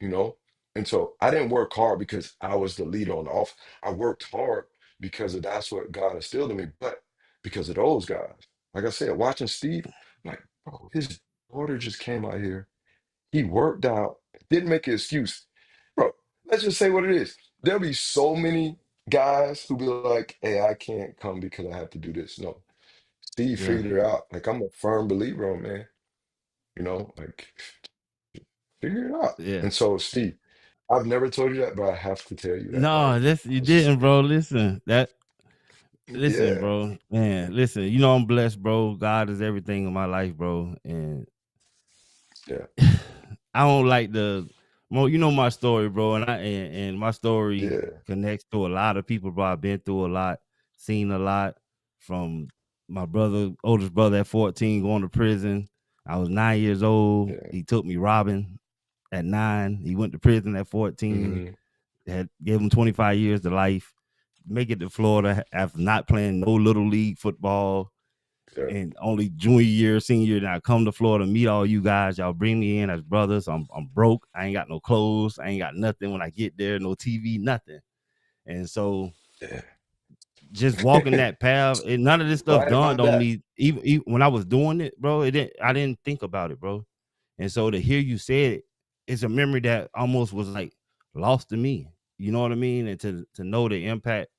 and so I didn't work hard because I was the leader on the offense. I worked hard because that's what God instilled in me. But because of those guys, like I said, watching Steve, like, bro, his daughter just came out here. He worked out, didn't make an excuse. Bro, let's just say what it is. There'll be so many guys who be like, hey, I can't come because I have to do this. No, Steve Yeah. figured it out. Like, I'm a firm believer on, man, like, figure it out. Yeah. And so, Steve, I've never told you that, but I have to tell you that. No, Like, this you it's just, didn't, bro. Listen, yeah, bro. Man, listen, I'm blessed, bro. God is everything in my life, bro. And yeah, I don't like my story, bro. And my story yeah, connects to a lot of people, bro. I've been through a lot, seen a lot from my oldest brother at 14 going to prison. I was 9 years old. yeah. He took me robbing at 9. He went to prison at 14. Hmm. Gave him 25 years to life. make it to Florida after not playing no little league football Yeah. and only junior year, senior year. Now I come to Florida, meet all you guys. Y'all bring me in as brothers. I'm broke. I ain't got no clothes. I ain't got nothing when I get there. No TV, nothing. And so Yeah. just walking that path, and none of this stuff Right dawned about on that. me. Even when I was doing it, bro, I didn't think about it, bro. And so to hear you say it, it's a memory that almost was like lost to me. You know what I mean? And to know the impact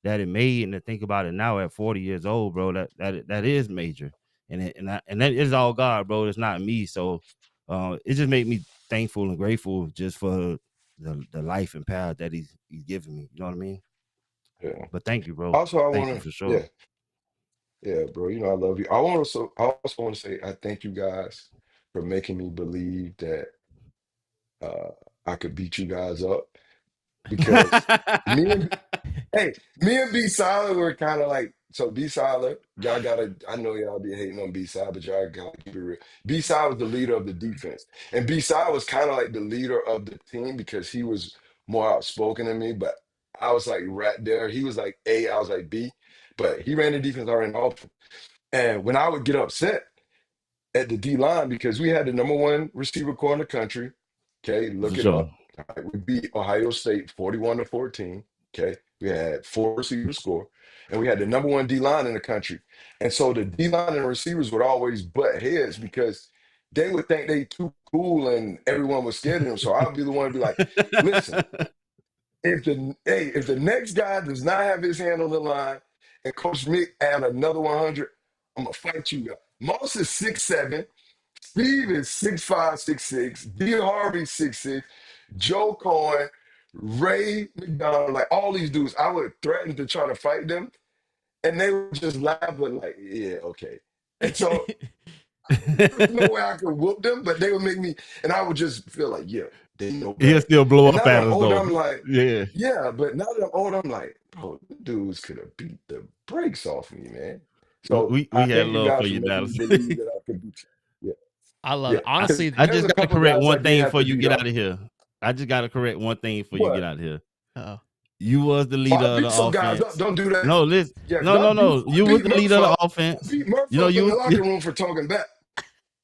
that it made, and to think about it now at 40 years old, bro, that is major. And that is all God, bro. It's not me. So it just made me thankful and grateful just for the life and path that he's given me. You know what I mean? Yeah. But thank you, bro. Also, I Thank want you to, for sure. yeah, yeah, bro. You know, I love you. I also want to say I thank you guys for making me believe that uh, I could beat you guys up because me and hey, me and B Solid were kind of like so. B Solid, y'all gotta. I know y'all be hating on B Solid, but y'all gotta keep it real. B Solid was the leader of the defense, and B Solid was kind of like the leader of the team because he was more outspoken than me. But I was like right there. He was like A, I was like B, but he ran the defense already. And when I would get upset at the D line because we had the number one receiver corps in the country. Okay, For look it sure. up. All right, we beat Ohio State 41-14. Okay, we had 4 receivers score, and we had the number one D line in the country. And so the D line and receivers would always butt heads because they would think they too cool and everyone was scared of them. So I'd be the one to be like, listen, if the next guy does not have his hand on the line and Coach Mick add another 100, I'm gonna fight you. Moss is 6'7", Steve is 6'5", 6'6", D Harvey 6'6", Joe Cohen, Ray McDonald, like all these dudes. I would threaten to try to fight them, and they would just laugh, but like, yeah, okay. And so there's no way I could whoop them, but they would make me, and I would just feel like, yeah, they know He'll better. still blow And up now that at I'm us older, though. I'm like, Yeah. yeah, but now that I'm older, I'm like, bro, the dudes could have beat the brakes off me, man. So I We had thank you love for guys for you, making me Dallas. believe that I could beat you. I love Yeah, it. yeah. Because Honestly, I there was just a gotta couple correct guys I one did thing have before to you beat get up. out of here. I just gotta correct one thing before you get What? out of here. uh-oh. You was the Oh, leader I of the beat some guys up. offense. Don't do that. No, listen. Yeah, because No, no, no. I You was beat the leader Murph of the up. I offense. beat Murph You know, up in the you locker room for talking back.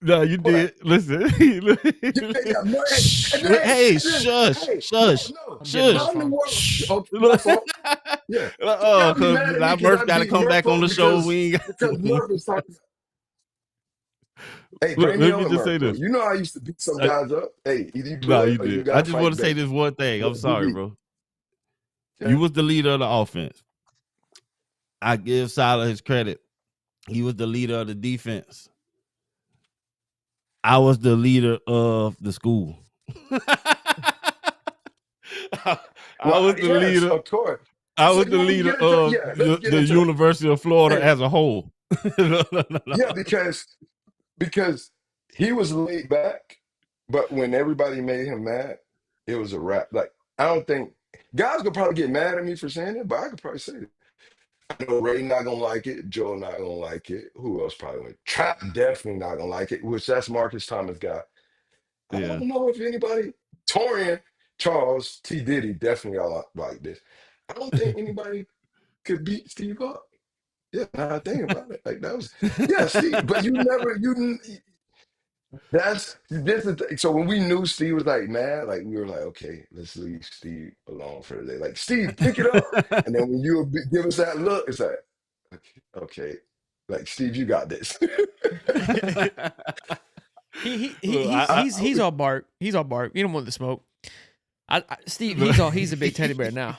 no, you What? did. Listen. Yeah, yeah, Murray. And Shh. then, Hey, and then, shush, hey, no, shush, no. I'm getting on the shush. How in the phone. world? Shh. Okay, my fault. Yeah. So y'all be Cause mad at me now because Murph I gotta beat come Murph back on up the show. We ain't because got Murph is talking. Hey, look, bring me let me on just Murph, say bro. this. You know I used to beat some guys up. Hey, either you No, good you or you did. I gotta just want fight to say back. this one thing. I'm What do sorry, we? bro. You Yeah. was the leader of the offense. I give Salah his credit. He was the leader of the defense. I was the leader of the school. I Well, was the yes, leader. of course. I So was you the want to leader get into of yeah, let's get the into that. University of Florida Hey, as a whole. No, no, no, no. yeah, because he was laid back, but when everybody made him mad, it was a wrap. Like I don't think guys could probably get mad at me for saying it, but I could probably say it. I know Ray not gonna like it, Joe not gonna like it. Who else probably would? Trap definitely not gonna like it, which that's Marcus Thomas guy. I Yeah. don't know if anybody Torian, Charles, T. Diddy definitely all like this. I don't think anybody could beat Steve up. Yeah, now I think about it. Like that was yeah, Steve, but that's this is the, so when we knew Steve was like mad, like we were like, okay, let's leave Steve alone for the day. Like Steve, pick it up, and then when you give us that look, it's like, okay, like Steve, you got this. He Look, he's I, he's I he's would, all bark. He's all bark. You don't want the smoke. Steve, look. he's a big teddy bear now.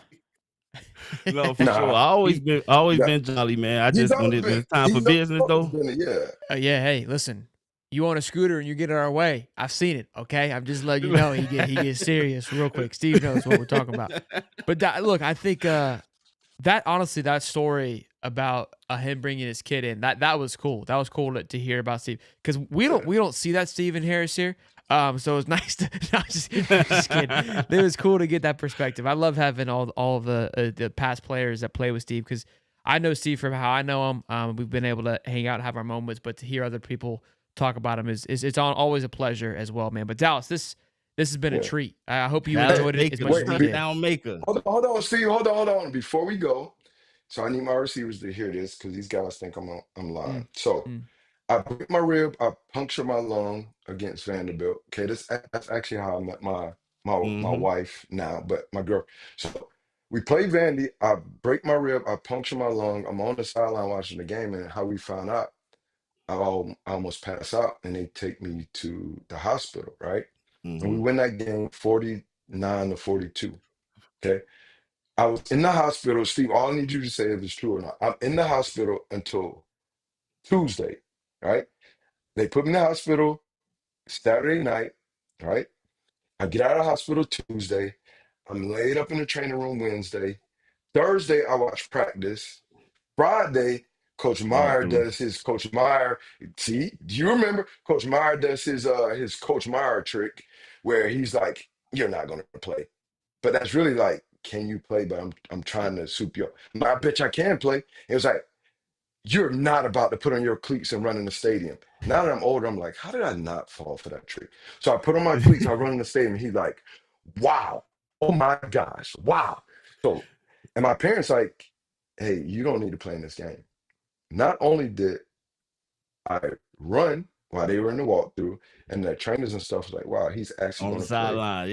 No, for sure. nah, I always nah, been jolly, man. I he's just when always been, it's time for he's business always though. been, yeah. Yeah, hey, listen. You on a scooter and you get in our way. I've seen it. Okay, I'm just letting you know he gets serious real quick. Steve knows what we're talking about. But look, I think that honestly, that story about him bringing his kid in, that was cool. That was cool to hear about Steve because we don't see that Stephen Harris here. So it was nice to no, just kidding. It was cool to get that perspective. I love having all of the past players that play with Steve because I know Steve from how I know him. We've been able to hang out and have our moments, but to hear other people talk about him is always a pleasure as well, man. But Dallas, this This has been a treat. I hope you Dallas enjoyed it as Baker, much as we did. touchdown maker. Hold on, Steve. Hold on. Before we go, so I need my receivers to hear this because these guys think I'm lying. So I break my rib, I puncture my lung against Vanderbilt. Okay, that's actually how I met my wife now, but my girl. So we play Vandy. I break my rib, I puncture my lung. I'm on the sideline watching the game, and how we found out, I almost pass out, and they take me to the hospital, right? And we win that game 49-42. Okay. I was in the hospital, Steve. All I need you to say if it's true or not. I'm in the hospital until Tuesday, right? They put me in the hospital Saturday night, right? I get out of the hospital Tuesday. I'm laid up in the training room Wednesday. Thursday, I watch practice. Friday, Coach Meyer does his Coach Meyer. See, do you remember? Coach Meyer does his Coach Meyer trick where he's like, "You're not gonna play," but that's really like, "Can you play?" But I'm trying to soup you up. I bet you I can play. It was like, "You're not about to put on your cleats and run in the stadium." Now that I'm older, I'm like, how did I not fall for that trick? So I put on my cleats, I run in the stadium. He's like, "Wow, oh my gosh, wow." So, and my parents like, "Hey, you don't need to play in this game." Not only did I run while they were in the walkthrough, and the trainers and stuff was like, "Wow, he's actually On going the to play." sideline,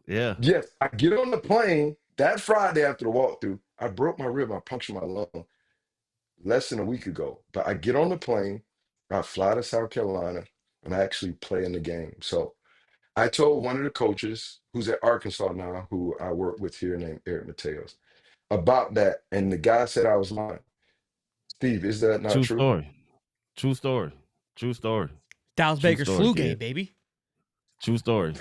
yeah. Yes, I get on the plane that Friday after the walkthrough. I broke my rib, I punctured my lung less than a week ago. But I get on the plane, I fly to South Carolina, and I actually play in the game. So I told one of the coaches who's at Arkansas now, who I work with here, named Eric Mateos, about that, and the guy said I was lying. Steve, is that not True true? story. True story. True story. Dallas True Baker's story, flu kid. game, baby. True story.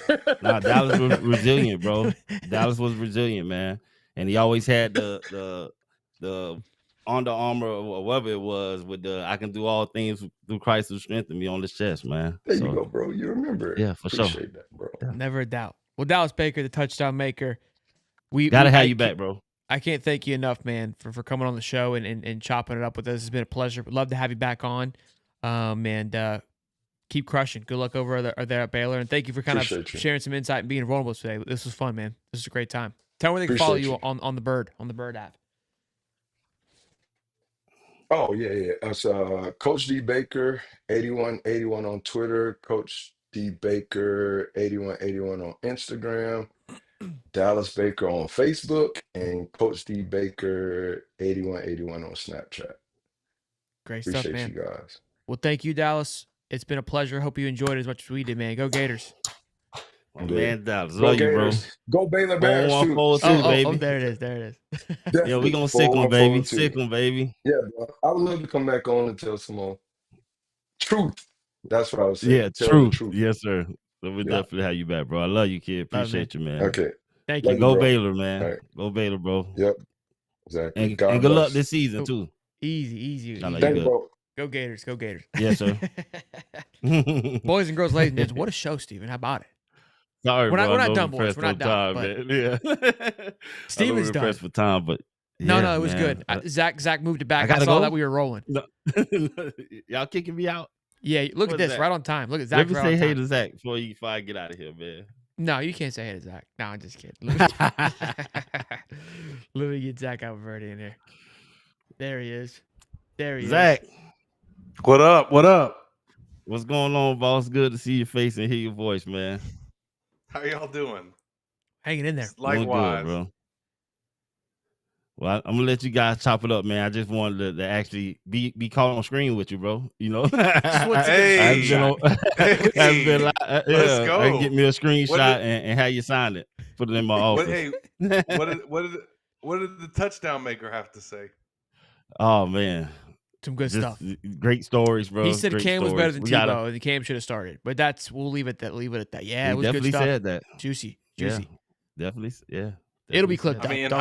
Nah, Dallas was resilient, bro. Dallas was resilient, man. And he always had the Under Armour or whatever it was with the "I can do all things through Christ who strengthened me" on his chest, man. There you go, bro. You remember it. Yeah, for sure. Appreciate that, bro. Yeah. Never a doubt. Well, Dallas Baker, the touchdown maker. Gotta have you back, bro. I can't thank you enough, man, for coming on the show and chopping it up with us. It's been a pleasure. Would love to have you back on. And keep crushing. Good luck over there at Baylor. And thank you for kind of sharing some insight and being vulnerable today. This was fun, man. This was a great time. Tell them where they can follow you on the Bird app. Oh, yeah. It's Coach D Baker 8181 on Twitter, Coach D Baker 8181 on Instagram, Dallas Baker on Facebook, and Coach D Baker 8181 on Snapchat. Great stuff, man. Appreciate you guys. Well, thank you, Dallas. It's been a pleasure. Hope you enjoyed it as much as we did, man. Go Gators. Oh, man, Dallas. Go Love Gators. you, bro. Go Baylor Bears, too. baby. Oh, there it is. There it is. Yeah, we gonna sick them, baby. Sick them, baby. Yeah, bro. I would love to come back on and tell some more truth. That's what I was saying. Yeah, truth. Yes, sir. So we definitely have you back, bro. I love you, kid. Appreciate you, man. Okay. Thank you. Go Baylor, man. Right. Go Baylor, bro. Yep. Exactly. And good luck this season, too. Easy. Thank you, bro. Go Gators. Go Gators. Yes, sir. Boys and girls, ladies and gents, what a show, Steven. How about it? Sorry, we're bro. not done, boys. We're not done. Man. Yeah. Steven's done. For time, but no, it was good. Zach moved it back. I saw that we were rolling. No. Y'all kicking me out? Yeah, look at this. Right on time. Look at Zach. Let me say hey to Zach before I get out of here, man. No, you can't say hey to Zach. No, I'm just kidding. Let me get Zach Abolverdi in here. There he is. Zach. What up? What's going on, boss? Good to see your face and hear your voice, man. How y'all doing? Hanging in there. Likewise. Good, bro. Well, I'm gonna let you guys chop it up, man. I just wanted to actually be caught on screen with you, bro. You know, Let's go. I can get me a screenshot and have you sign it. Put it in my office. What did the touchdown maker have to say? Oh man, some good stuff. Great stories, bro. He said great Cam was better than Tebow, and the Cam should have started. But we'll leave it at that. Yeah, he it was definitely good stuff. said that. Juicy. Yeah, definitely. Yeah. It'll be clipped. I mean,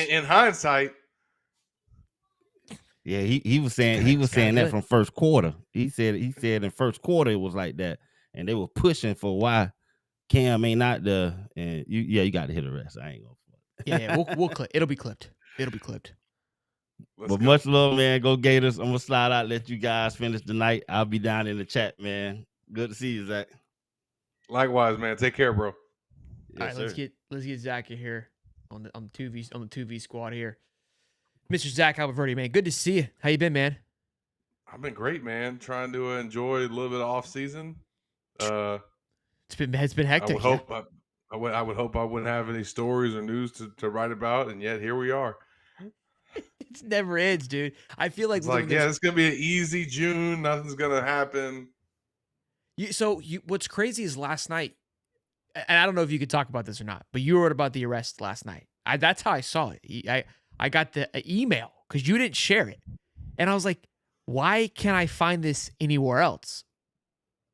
in hindsight, yeah, he was saying that from first quarter. He said in first quarter it was like that, and they were pushing for why Cam ain't not the and you got to hit the rest. I ain't gonna. Yeah, we'll clip. It'll be clipped. But much love, man. Go Gators. I'm gonna slide out, let you guys finish the night. I'll be down in the chat, man. Good to see you, Zach. Likewise, man. Take care, bro. All right, let's get Zach in here on the 2V squad here. Mr. Zach Abolverdi, man, good to see you. How you been, man? I've been great, man. Trying to enjoy a little bit of off season. It's been hectic. I would hope I would hope I wouldn't have any stories or news to write about, and yet here we are. It never ends, dude. I feel like it's gonna be an easy June. Nothing's gonna happen. What's crazy is last night, and I don't know if you could talk about this or not, but you wrote about the arrest last night. That's how I saw it. I got the email because you didn't share it, and I was like, why can't I find this anywhere else?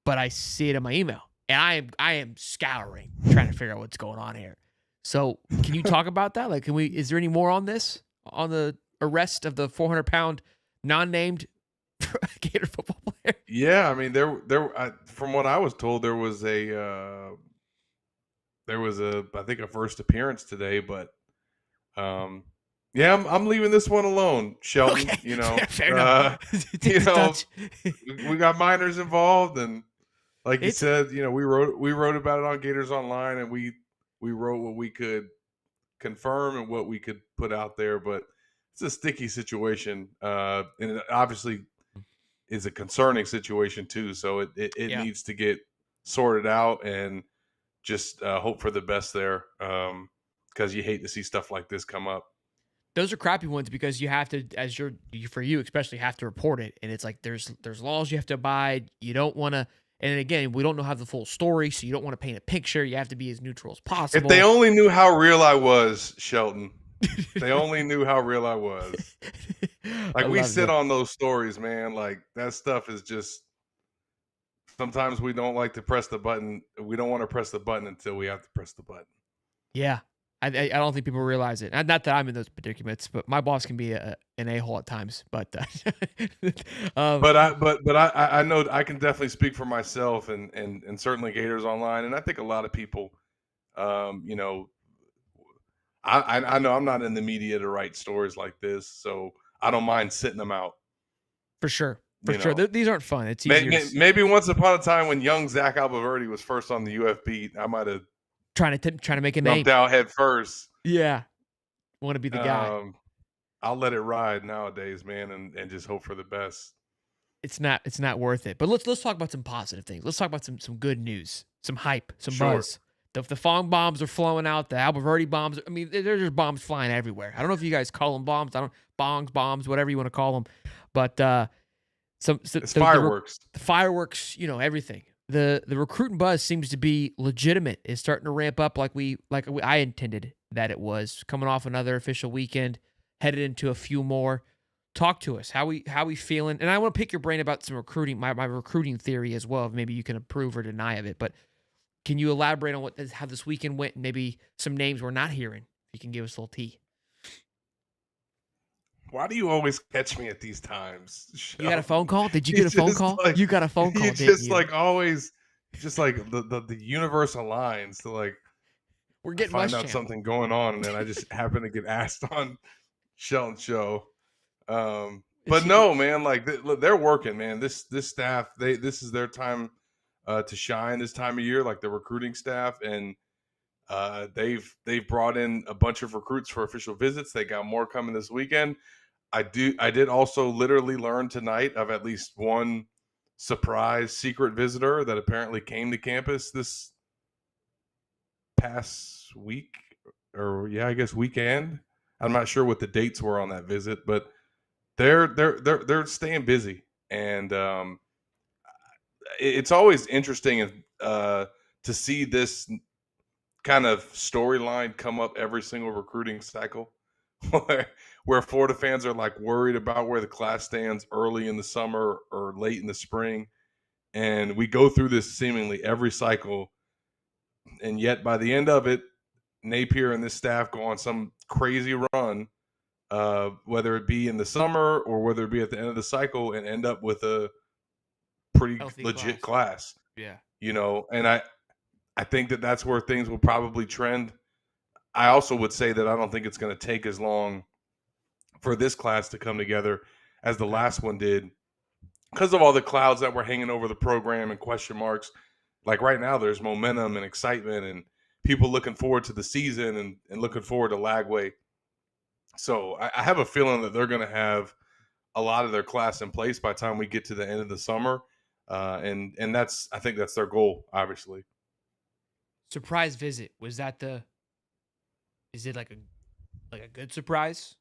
But I see it in my email, and I am scouring, trying to figure out what's going on here. So, can you talk about that? Like, is there any more on this? On the arrest of the 400-pound non-named Gator football player? Yeah, I mean, from what I was told, there was I think a first appearance today, but yeah, I'm leaving this one alone, Shelton. Okay. You know, fair enough. We got minors involved, and like you said, we wrote about it on Gators Online, and we wrote what we could confirm and what we could put out there, but it's a sticky situation, and it obviously is a concerning situation too. So it needs to get sorted out, and just hope for the best there, because you hate to see stuff like this come up. Those are crappy ones because you have to, for you especially, have to report it, and it's like there's laws you have to abide. You don't want to, and again, we don't know how the full story, so you don't want to paint a picture. You have to be as neutral as possible. If they only knew how real I was, Shelton. They only knew how real I was. Like, we sit on those stories, man. Like, that stuff is just, sometimes we don't like to press the button. We don't want to press the button until we have to press the button. Yeah. I don't think people realize it. Not that I'm in those predicaments, but my boss can be an a-hole at times. But I know I can definitely speak for myself and certainly Gators Online, and I think a lot of people, I know I'm not in the media to write stories like this, so I don't mind sitting them out. For sure. These aren't fun. It's easier. Maybe once upon a time when young Zach Abolverdi was first on the UF beat, I might have trying to make a name. Jumped out head first. Yeah. Want to be the guy. I'll let it ride nowadays, man, and just hope for the best. It's not worth it. But let's talk about some positive things. Let's talk about some good news, some hype, some buzz. The Fong bombs are flowing out. The Abolverdi bombs. I mean, there's just bombs flying everywhere. I don't know if you guys call them bombs. Bombs, whatever you want to call them. But it's fireworks. The fireworks, everything. The recruiting buzz seems to be legitimate. It's starting to ramp up like I intended that it was. Coming off another official weekend, headed into a few more. Talk to us. How we feeling? And I want to pick your brain about some recruiting, my recruiting theory as well. Maybe you can approve or deny of it. But can you elaborate on how this weekend went, and maybe some names we're not hearing? If you can give us a little tea. Why do you always catch me at these times? You got a phone call? Did you get a phone call? You got a phone call, didn't you? Always, just like the universe aligns to like we're getting find out something going on, and then I just happen to get asked on Shelton's show. But no, man, like they're working, man. This staff, this is their time to shine this time of year, like the recruiting staff, and they've brought in a bunch of recruits for official visits. They got more coming this weekend. I did also literally learn tonight of at least one surprise secret visitor that apparently came to campus this past week, or I guess weekend. I'm not sure what the dates were on that visit, but they're staying busy, and it's always interesting to see this kind of storyline come up every single recruiting cycle, where Florida fans are like worried about where the class stands early in the summer or late in the spring. And we go through this seemingly every cycle. And yet by the end of it, Napier and this staff go on some crazy run, whether it be in the summer or whether it be at the end of the cycle, and end up with a pretty healthy legit class. Yeah. And I think that's where things will probably trend. I also would say that I don't think it's going to take as long for this class to come together as the last one did, because of all the clouds that were hanging over the program and question marks. Like right now, there's momentum and excitement, and people looking forward to the season and looking forward to Lagway. So I have a feeling that they're going to have a lot of their class in place by the time we get to the end of the summer. And I think that's their goal, obviously. Surprise visit. Is it like a good surprise?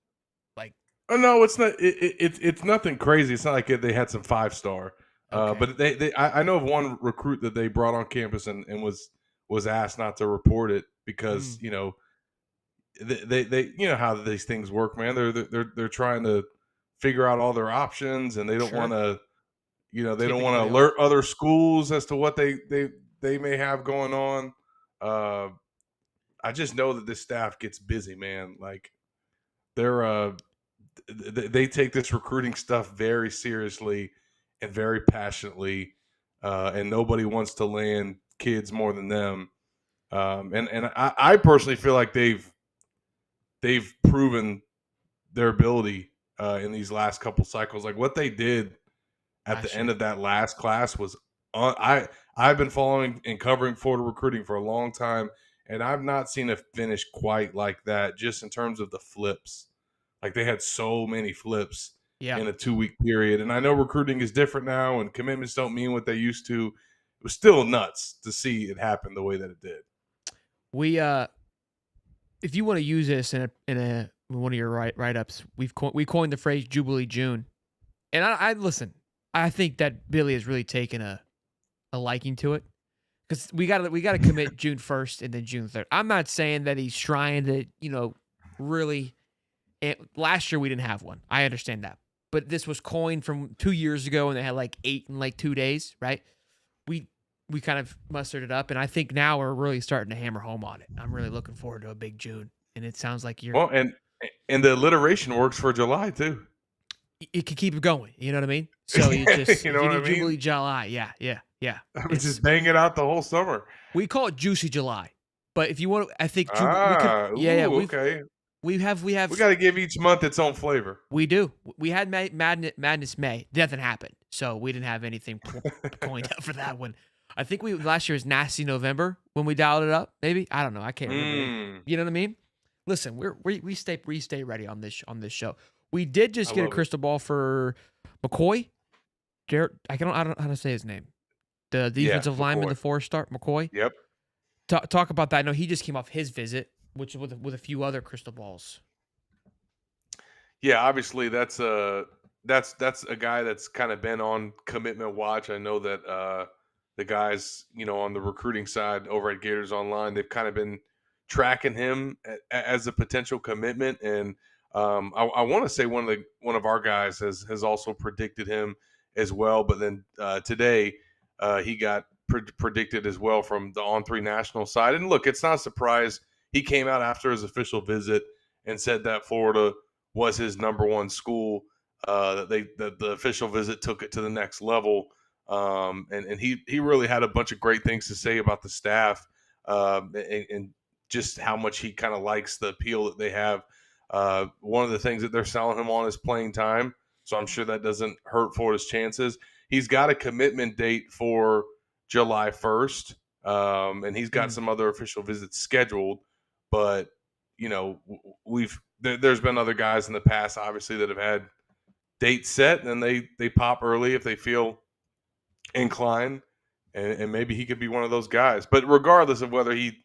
Like, oh no, it's not. It's nothing crazy. It's not like they had some 5-star. okay. But I know of one recruit that they brought on campus and was asked not to report it because they how these things work, man. They're trying to figure out all their options, and they don't want to they don't want to alert other schools as to what they may have going on. I just know that this staff gets busy, man. Like they take this recruiting stuff very seriously and very passionately, and nobody wants to land kids more than them. And I personally feel like they've proven their ability in these last couple cycles. Like what they did at the end of that last class was I've been following and covering Florida recruiting for a long time, and I've not seen a finish quite like that. Just in terms of the flips, like they had so many flips in a 2-week period. And I know recruiting is different now, and commitments don't mean what they used to. It was still nuts to see it happen the way that it did. We if you want to use this in one of your write-ups, we coined the phrase Jubilee June, and I listen. I think that Billy has really taken a liking to it because we got to commit June 1st and then June 3rd. I'm not saying that he's trying to really. Last year we didn't have one. I understand that, but this was coined from 2 years ago, and they had like 8 in like 2 days, right? We kind of mustered it up, and I think now we're really starting to hammer home on it. I'm really looking forward to a big June, and it sounds like you're well, and the alliteration works for July too. It could keep it going. You know what I mean? So you just you know what I mean? Jubilee July, yeah. Just bang it out the whole summer. We call it Juicy July, but if you want, I think okay. We have. We got to give each month its own flavor. We do. We had Madness May. Nothing happened, so we didn't have anything coined up for that one. I think last year was Nasty November when we dialed it up. Maybe I don't know. I can't remember. You know what I mean? Listen, we stay ready on this show. We did just get a crystal ball for McCoy. I don't know how to say his name. The defensive lineman, the 4-star McCoy. Yep. Talk about that. I know he just came off his visit, which with a few other crystal balls. Yeah, obviously that's a guy that's kind of been on commitment watch. I know that the guys, on the recruiting side over at Gators Online, they've kind of been tracking him as a potential commitment. And I want to say one of our guys has also predicted him as well. But then today he got predicted as well from the On3 National side. And look, it's not a surprise. He came out after his official visit and said that Florida was his number one school. That the official visit took it to the next level. And he really had a bunch of great things to say about the staff and just how much he kind of likes the appeal that they have. One of the things that they're selling him on is playing time, so I'm sure that doesn't hurt Florida's chances. He's got a commitment date for July 1st, and he's got some other official visits scheduled. But there's been other guys in the past, obviously, that have had dates set, and they pop early if they feel inclined, and maybe he could be one of those guys. But regardless of whether he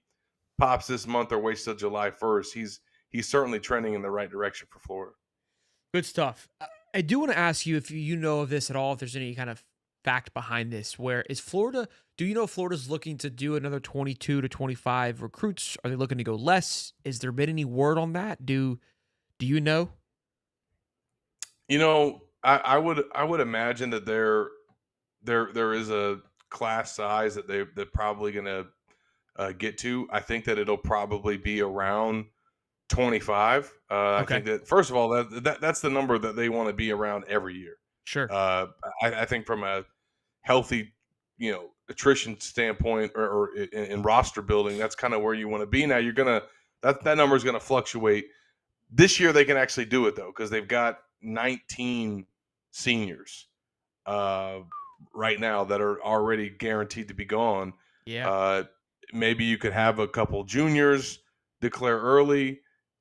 pops this month or waits till July 1st, he's certainly trending in the right direction for Florida. Good stuff. I do want to ask you if you know of this at all, if there's any kind of fact behind this. Where is Florida? Do you know if Florida's looking to do another 22 to 25 recruits? Are they looking to go less? Is there been any word on that? Do you know? I would imagine that there is a class size that they're probably going to get to. I think that it'll probably be around 25. Okay. I think that, first of all, that's the number that they want to be around every year. Sure. I think from a healthy, attrition standpoint or in roster building, that's kind of where you want to be. Now that number is going to fluctuate. This year they can actually do it though, because they've got 19 seniors right now that are already guaranteed to be gone. Yeah. maybe you could have a couple juniors declare early,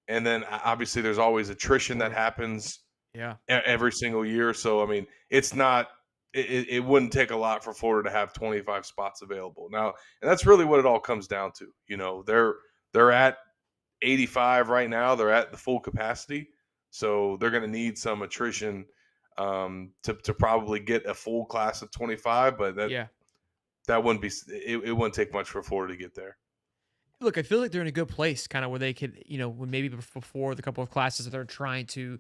and then obviously there's always attrition that happens every single year. So I mean, it's not it wouldn't take a lot for Florida to have 25 spots available now, and that's really what it all comes down to. You know, they're at 85 right now. They're at the full capacity, so they're going to need some attrition to probably get a full class of 25. But that wouldn't be it wouldn't take much for Florida to get there. Look, I feel like they're in a good place, kind of where they could, when maybe before the couple of classes that they're trying to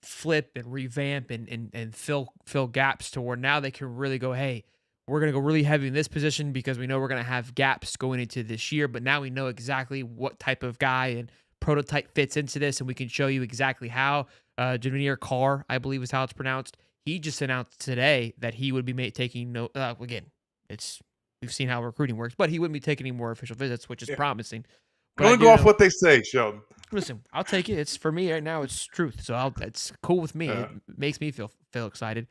flip and revamp and fill gaps to where now they can really go, hey, we're going to go really heavy in this position because we know we're going to have gaps going into this year, but now we know exactly what type of guy and prototype fits into this, and we can show you exactly how. Javier Carr, I believe is how it's pronounced. He just announced today that he would be taking no. Again, we've seen how recruiting works, but he wouldn't be taking any more official visits, which is promising. But Don't go off what they say, Sheldon. Listen, I'll take it. It's for me right now. It's truth, so it's cool with me. It makes me feel excited.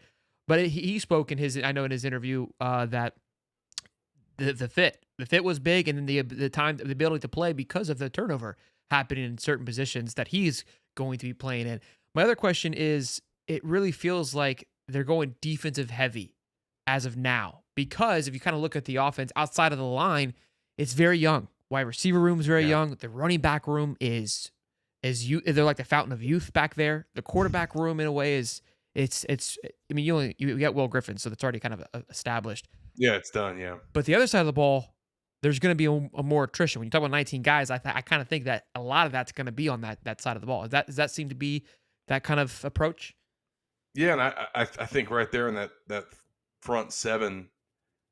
But he spoke in his interview that the fit was big, and then the ability to play because of the turnover happening in certain positions that he's going to be playing in. My other question is, it really feels like they're going defensive heavy as of now, because if you kind of look at the offense outside of the line, it's very young. Wide receiver room is very young. The running back room is they're like the fountain of youth back there. The quarterback room in a way is it's. I mean, you got Will Griffin, so that's already kind of established. Yeah, it's done. Yeah, but the other side of the ball, there's going to be a more attrition. When you talk about 19 guys, I kind of think that a lot of that's going to be on that side of the ball. Does that seem to be that kind of approach? Yeah, and I think right there in that front seven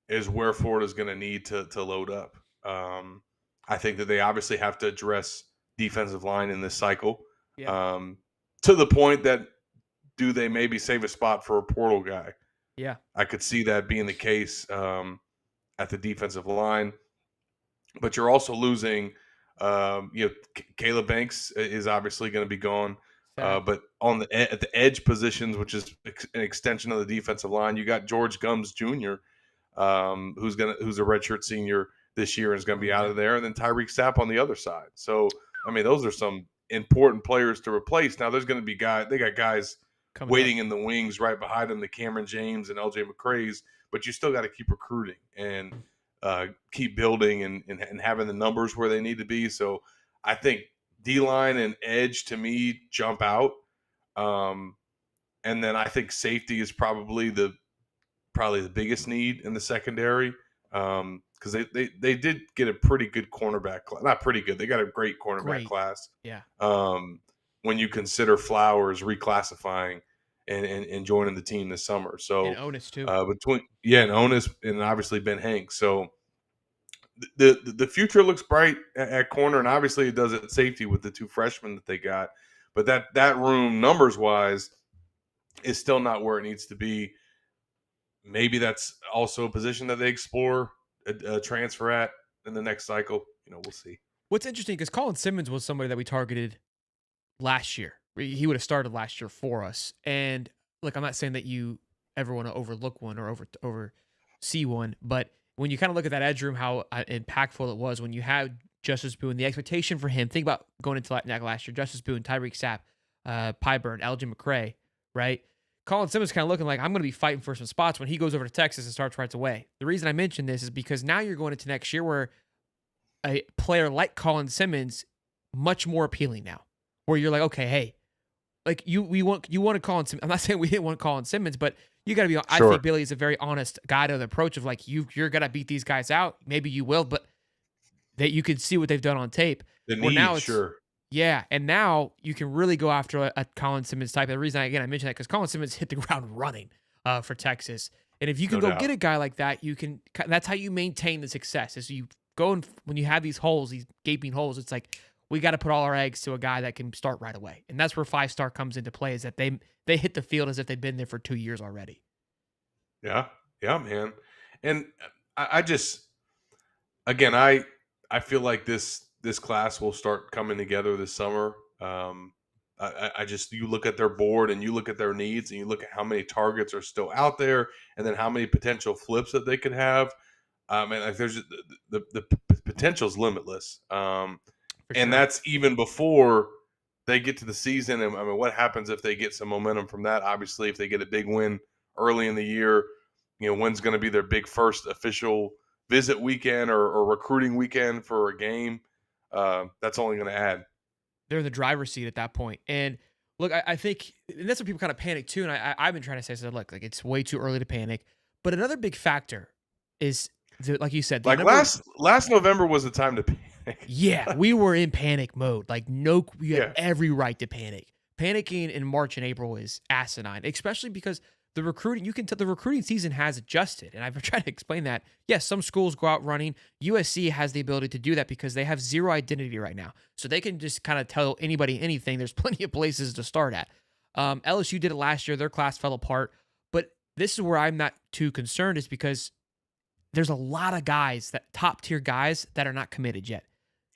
is where Florida's going to need to load up. I think that they obviously have to address defensive line in this cycle, to the point that do they maybe save a spot for a portal guy? Yeah, I could see that being the case at the defensive line, but you're also losing. Caleb Banks is obviously going to be gone, but at the edge positions, which is an extension of the defensive line, you got George Gums Jr., who's a redshirt senior this year and is going to be out of there, and then Tyreek Sapp on the other side. So, I mean, those are some important players to replace. Now, there's going to be they got guys waiting in the wings right behind them, the Cameron James and LJ McCrae's, but you still got to keep recruiting and keep building and having the numbers where they need to be. So I think D-line and edge, to me, jump out. And then I think safety is probably the biggest need in the secondary, because they did get a pretty good cornerback class. Not pretty good. They got a great cornerback class. Yeah. When you consider Flowers reclassifying and joining the team this summer. So and Onis too. And Onis and obviously Ben Hanks. So the future looks bright at corner, and obviously it does at safety with the two freshmen that they got. But that room, numbers wise, is still not where it needs to be. Maybe that's also a position that they explore a transfer at in the next cycle. We'll see. What's interesting, because Colin Simmons was somebody that we targeted last year. He would have started last year for us. And look, I'm not saying that you ever want to overlook one or oversee one, but when you kind of look at that edge room, how impactful it was when you had Justice Boone, the expectation for him, think about going into last year, Justice Boone, Tyreek Sapp, Pyburn, LJ McCrae, right? Colin Simmons kind of looking like, I'm going to be fighting for some spots when he goes over to Texas and starts right away. The reason I mention this is because now you're going into next year where a player like Colin Simmons, much more appealing now, where you're like, okay, hey, like you want to Colin Simmons. I'm not saying we didn't want Colin Simmons, but you got to be. Sure. I think Billy is a very honest guy to the approach of like you're gonna beat these guys out. Maybe you will, but that you can see what they've done on tape. Sure. Yeah, and now you can really go after a Colin Simmons type. The reason I mentioned that because Colin Simmons hit the ground running for Texas, and if you can get a guy like that, you can. That's how you maintain the success. Is you go and when you have these holes, these gaping holes, it's like we got to put all our eggs to a guy that can start right away, and that's where 5-star comes into play. Is that they hit the field as if they've been there for 2 years already. Yeah, man, and I just again I feel like this class will start coming together this summer. I just, you look at their board and you look at their needs and you look at how many targets are still out there and then how many potential flips that they could have. I mean, like there's the potential's limitless. For And sure. that's even before they get to the season. And I mean, what happens if they get some momentum from that? Obviously, if they get a big win early in the year, when's going to be their big first official visit weekend or recruiting weekend for a game? That's only going to add. They're in the driver's seat at that point. And look, I think, and that's when people kind of panic too. And I've been trying to say, so look, like it's way too early to panic. But another big factor is, like you said, like last November was the time to panic. Yeah, we were in panic mode. Like, no, we had every right to panic. Panicking in March and April is asinine, especially because the recruiting, you can tell the recruiting season has adjusted. And I've been trying to explain that. Yes, some schools go out running. USC has the ability to do that because they have zero identity right now. So they can just kind of tell anybody anything. There's plenty of places to start at. LSU did it last year. Their class fell apart. But this is where I'm not too concerned, is because there's a lot of guys, that top tier guys, that are not committed yet.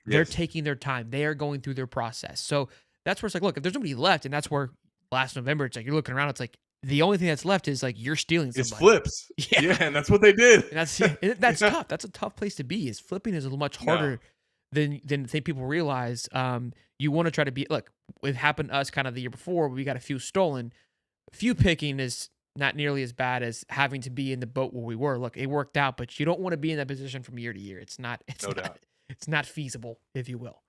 They're taking their time. They are going through their process. So that's where it's like, look, if there's nobody left, and that's where last November, it's like you're looking around, it's like the only thing that's left is like you're stealing somebody. It's flips. Yeah, and that's what they did. And that's tough. That's a tough place to be. Is flipping is a little much harder than I think people realize. You want to try to be, look, it happened to us kind of the year before. We got a few stolen. Few picking is not nearly as bad as having to be in the boat where we were. Look, it worked out, but you don't want to be in that position from year to year. It's not. No doubt. It's not feasible, if you will.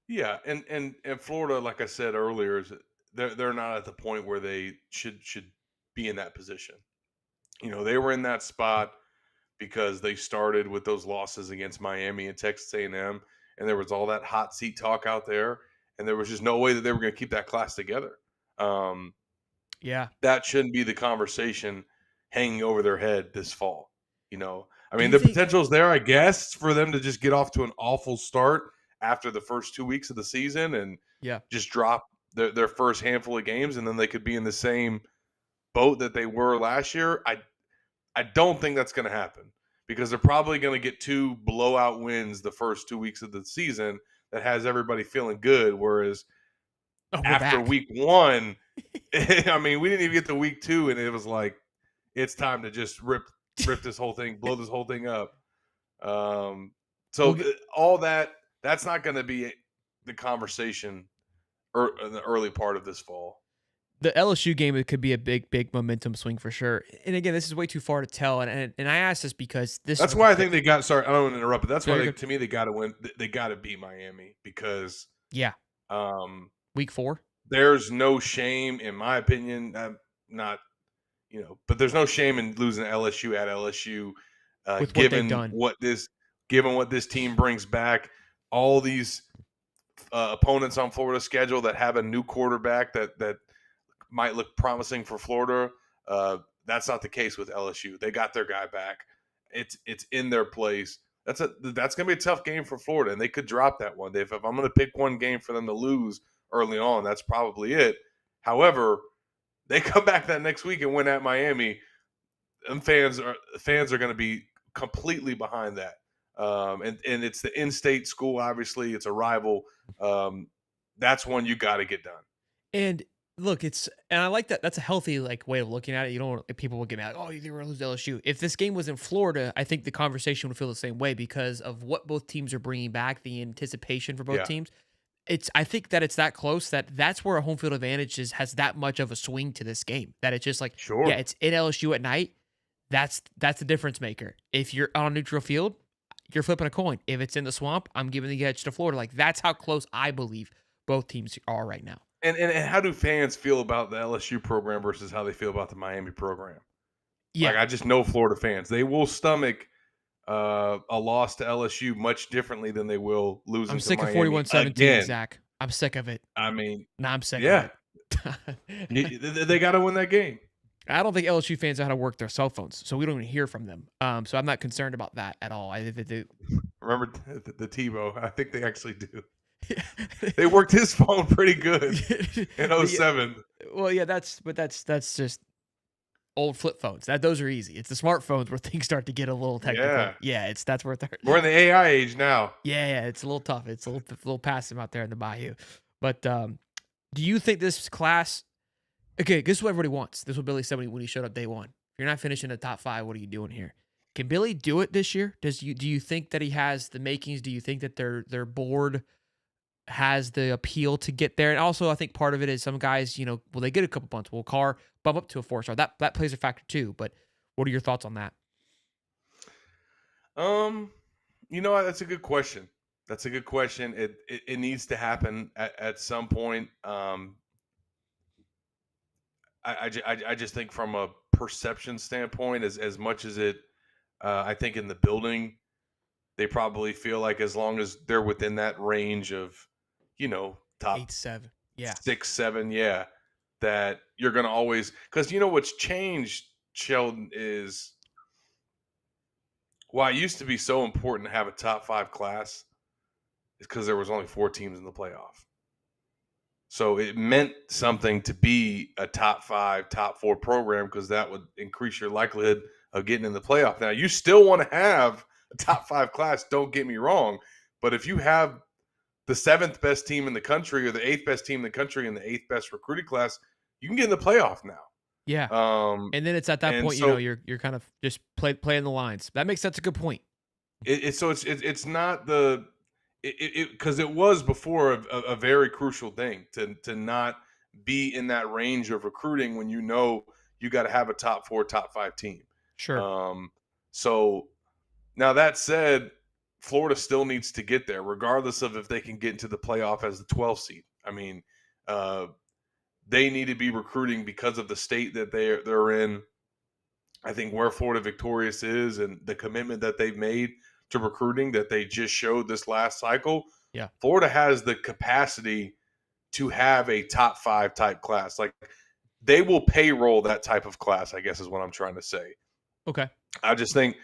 Yeah, and Florida, like I said earlier, is they're not at the point where they should be in that position. They were in that spot because they started with those losses against Miami and Texas A&M, and there was all that hot seat talk out there, and there was just no way that they were going to keep that class together. That shouldn't be the conversation hanging over their head this fall. I mean, the potential's there, I guess, for them to just get off to an awful start after the first 2 weeks of the season and just drop their first handful of games, and then they could be in the same boat that they were last year. I don't think that's going to happen because they're probably going to get 2 blowout wins the first 2 weeks of the season that has everybody feeling good, whereas after week 1, I mean, we didn't even get to week 2, and it was like, it's time to just rip this whole thing, blow this whole thing up. All that's not going to be the conversation in the early part of this fall. The LSU game, it could be a big momentum swing for sure. And again, this is way too far to tell. And I ask this because that's why I think they got. Sorry, I don't want to interrupt, but that's why to me they got to win. They got to beat Miami because week 4. There's no shame, in my opinion. But there's no shame in losing to LSU at LSU, given what this team brings back. All these opponents on Florida's schedule that have a new quarterback that might look promising for Florida. That's not the case with LSU. They got their guy back. It's in their place. That's gonna be a tough game for Florida, and they could drop that one. If I'm gonna pick one game for them to lose early on, that's probably it. However, they come back that next week and win at Miami. And fans are going to be completely behind that. And it's the in-state school. Obviously, it's a rival. That's one you got to get done. And look, and I like that. That's a healthy way of looking at it. You don't want people will get mad. Oh, you think we're going to lose LSU? If this game was in Florida, I think the conversation would feel the same way because of what both teams are bringing back, the anticipation for both teams. I think that it's that close that's where a home field advantage has that much of a swing to this game. That it's just like, it's in LSU at night. That's the difference maker. If you're on a neutral field, you're flipping a coin. If it's in the swamp, I'm giving the edge to Florida. Like that's how close I believe both teams are right now. And how do fans feel about the LSU program versus how they feel about the Miami program? Yeah, I just know Florida fans. They will stomach a loss to LSU much differently than they will losing I'm sick to of Miami 41-17, Zach. I'm sick of it. I mean, I'm sick of it. They got to win that game. I don't think LSU fans know how to work their cell phones, so we don't even hear from them. So I'm not concerned about that at all. Remember the Tebow? I think they actually do. They worked his phone pretty good in 07. Well, yeah, that's just old flip phones. Those are easy. It's the smartphones where things start to get a little technical. Yeah, that's where we're in the AI age now. Yeah, it's a little tough. It's a little passive out there in the bayou. But do you think this class? Okay, this is what everybody wants. This is what Billy said when he showed up day 1. If you're not finishing the top 5, what are you doing here? Can Billy do it this year? Do you think that he has the makings? Do you think that their board has the appeal to get there? And also, I think part of it is some guys, will they get a couple bunts? Will Carr bump up to a 4-star? That plays a factor too. But what are your thoughts on that? That's a good question. That's a good question. It needs to happen at some point. I just think from a perception standpoint, as much as it, I think in the building, they probably feel like as long as they're within that range of, top 8-7, 6-7, that you're going to always, because what's changed, Sheldon, is why it used to be so important to have a top 5 class is because there was only 4 teams in the playoff. So it meant something to be a top 5, top 4 program because that would increase your likelihood of getting in the playoff. Now, you still want to have a top 5 class, don't get me wrong. But if you have the 7th best team in the country or the 8th best team in the country and the 8th best recruiting class, you can get in the playoff now. Yeah. And then it's at that point, so, you're kind of just playing the lines. That makes sense. A good point. It's not the because it was before a very crucial thing to not be in that range of recruiting when you got to have a top 4, top 5 team. Sure. So now that said, Florida still needs to get there, regardless of if they can get into the playoff as the 12th seed. I mean, they need to be recruiting because of the state that they're in. I think where Florida Victorious is and the commitment that they've made to recruiting that they just showed this last cycle. Yeah. Florida has the capacity to have a top 5 type class. Like they will payroll that type of class, I guess is what I'm trying to say. Okay. I just think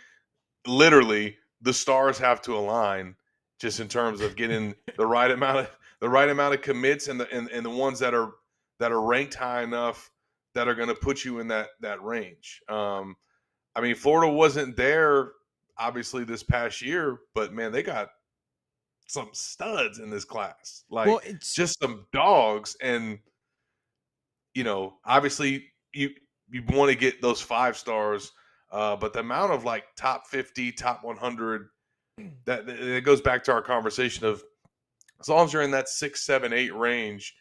literally the stars have to align just in terms of getting the right amount of commits and the ones that are ranked high enough that are going to put you in that range. I mean, Florida wasn't there obviously this past year, but man, they got some studs in this class. Like it's just some dogs. And, obviously you want to get those 5 stars, but the amount of like top 50, top 100, that it goes back to our conversation of as long as you're in that 6, 7, 8 range,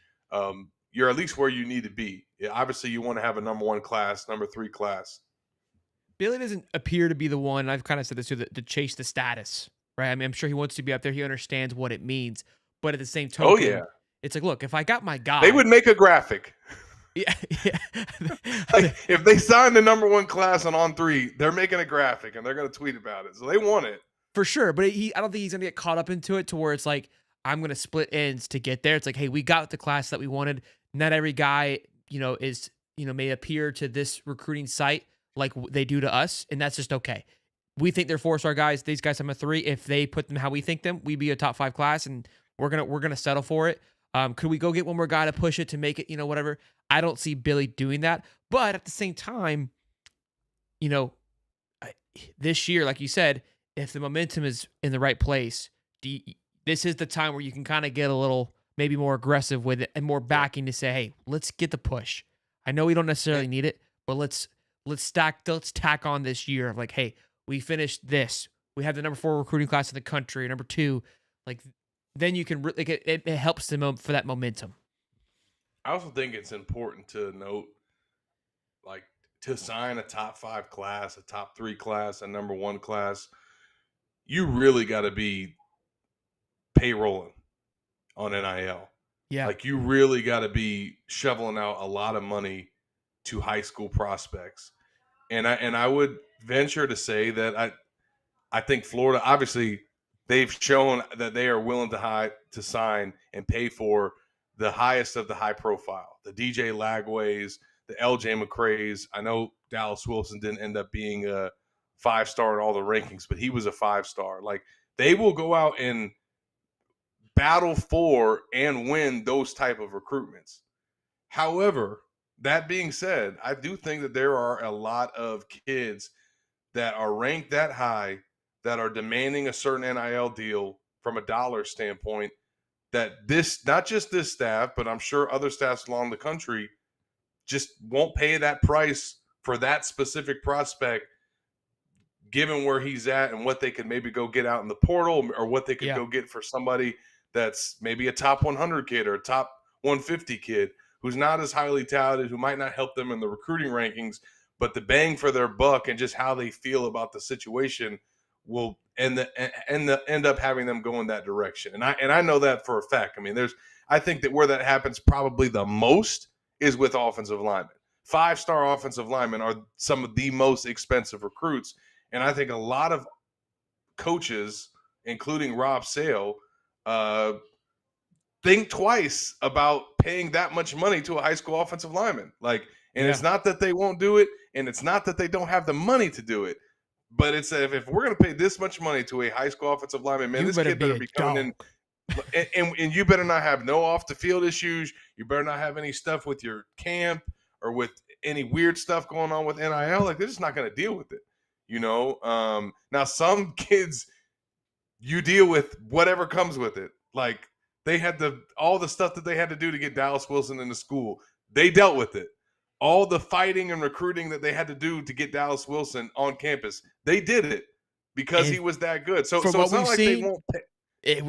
you're at least where you need to be. Yeah, obviously you want to have a number 1 class, number 3 class. Billy doesn't appear to be the one, I've kind of said this too, to chase the status, right? I mean, I'm sure he wants to be up there. He understands what it means. But at the same token, it's like, look, if I got my guy. They would make a graphic. Yeah. Like, if they sign the number 1 class on 3, they're making a graphic and they're going to tweet about it. So they want it. For sure. But I don't think he's going to get caught up into it to where it's like, I'm going to split ends to get there. It's like, hey, we got the class that we wanted. Not every guy, is, may appear to this recruiting site like they do to us, and that's just okay. We think they're 4-star guys. These guys have a 3. If they put them how we think them, we'd be a top 5 class, and we're gonna settle for it. Could we go get one more guy to push it to make it, whatever? I don't see Billy doing that. But at the same time, this year, like you said, if the momentum is in the right place, this is the time where you can kind of get a little maybe more aggressive with it and more backing to say, hey, let's get the push. I know we don't necessarily need it, but let's tack on this year of like, hey, we finished this. We have the number 4 recruiting class in the country, number 2. Like, then you can really, it helps them for that momentum. I also think it's important to note, like, to sign a top 5 class, a top 3 class, a number 1 class, you really got to be payrolling on NIL. Yeah. Like, you really got to be shoveling out a lot of money to high school prospects. And I would venture to say that I think Florida, obviously, they've shown that they are willing to sign and pay for the highest of the high profile, the DJ Lagways, the LJ McCrays. I know Dallas Wilson didn't end up being a 5-star in all the rankings, but he was a 5-star. Like, they will go out and battle for and win those type of recruitments. However, that being said, I do think that there are a lot of kids that are ranked that high that are demanding a certain NIL deal from a dollar standpoint that this, not just this staff, but I'm sure other staffs along the country just won't pay that price for that specific prospect given where he's at and what they could maybe go get out in the portal, or what they could go get for somebody that's maybe a top 100 kid or a top 150 kid who's not as highly touted, who might not help them in the recruiting rankings, but the bang for their buck and just how they feel about the situation will end up having them go in that direction. And I know that for a fact. I mean, I think that where that happens probably the most is with offensive linemen. 5-star offensive linemen are some of the most expensive recruits. And I think a lot of coaches, including Rob Sale, think twice about paying that much money to a high school offensive lineman. It's not that they won't do it, and it's not that they don't have the money to do it, but it's if we're going to pay this much money to a high school offensive lineman, man, this kid better be coming in, and you better not have no off the field issues. You better not have any stuff with your camp or with any weird stuff going on with NIL. Like, they're just not going to deal with it, you know. Now some kids, you deal with whatever comes with it. Like, they had all the stuff that they had to do to get Dallas Wilson into school. They dealt with it. All the fighting and recruiting that they had to do to get Dallas Wilson on campus, they did it because he was that good. So it's not like they won't pay. It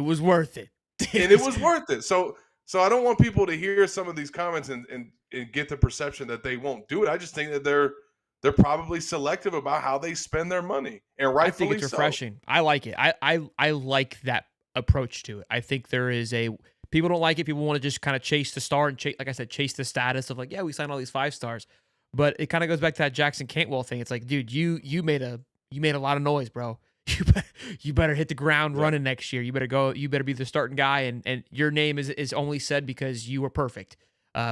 was worth it. And it was worth it. So I don't want people to hear some of these comments and get the perception that they won't do it. I just think that they're probably selective about how they spend their money, and rightfully so. I think it's refreshing. I like it. I like that approach to it. I think there is people don't like it. People want to just kind of chase the star and like I said, chase the status of like, yeah, we signed all these 5-stars, but it kind of goes back to that Jackson Cantwell thing. It's like, dude, you made a lot of noise, bro. You better hit the ground running next year. You better be the starting guy, and your name is only said because you were perfect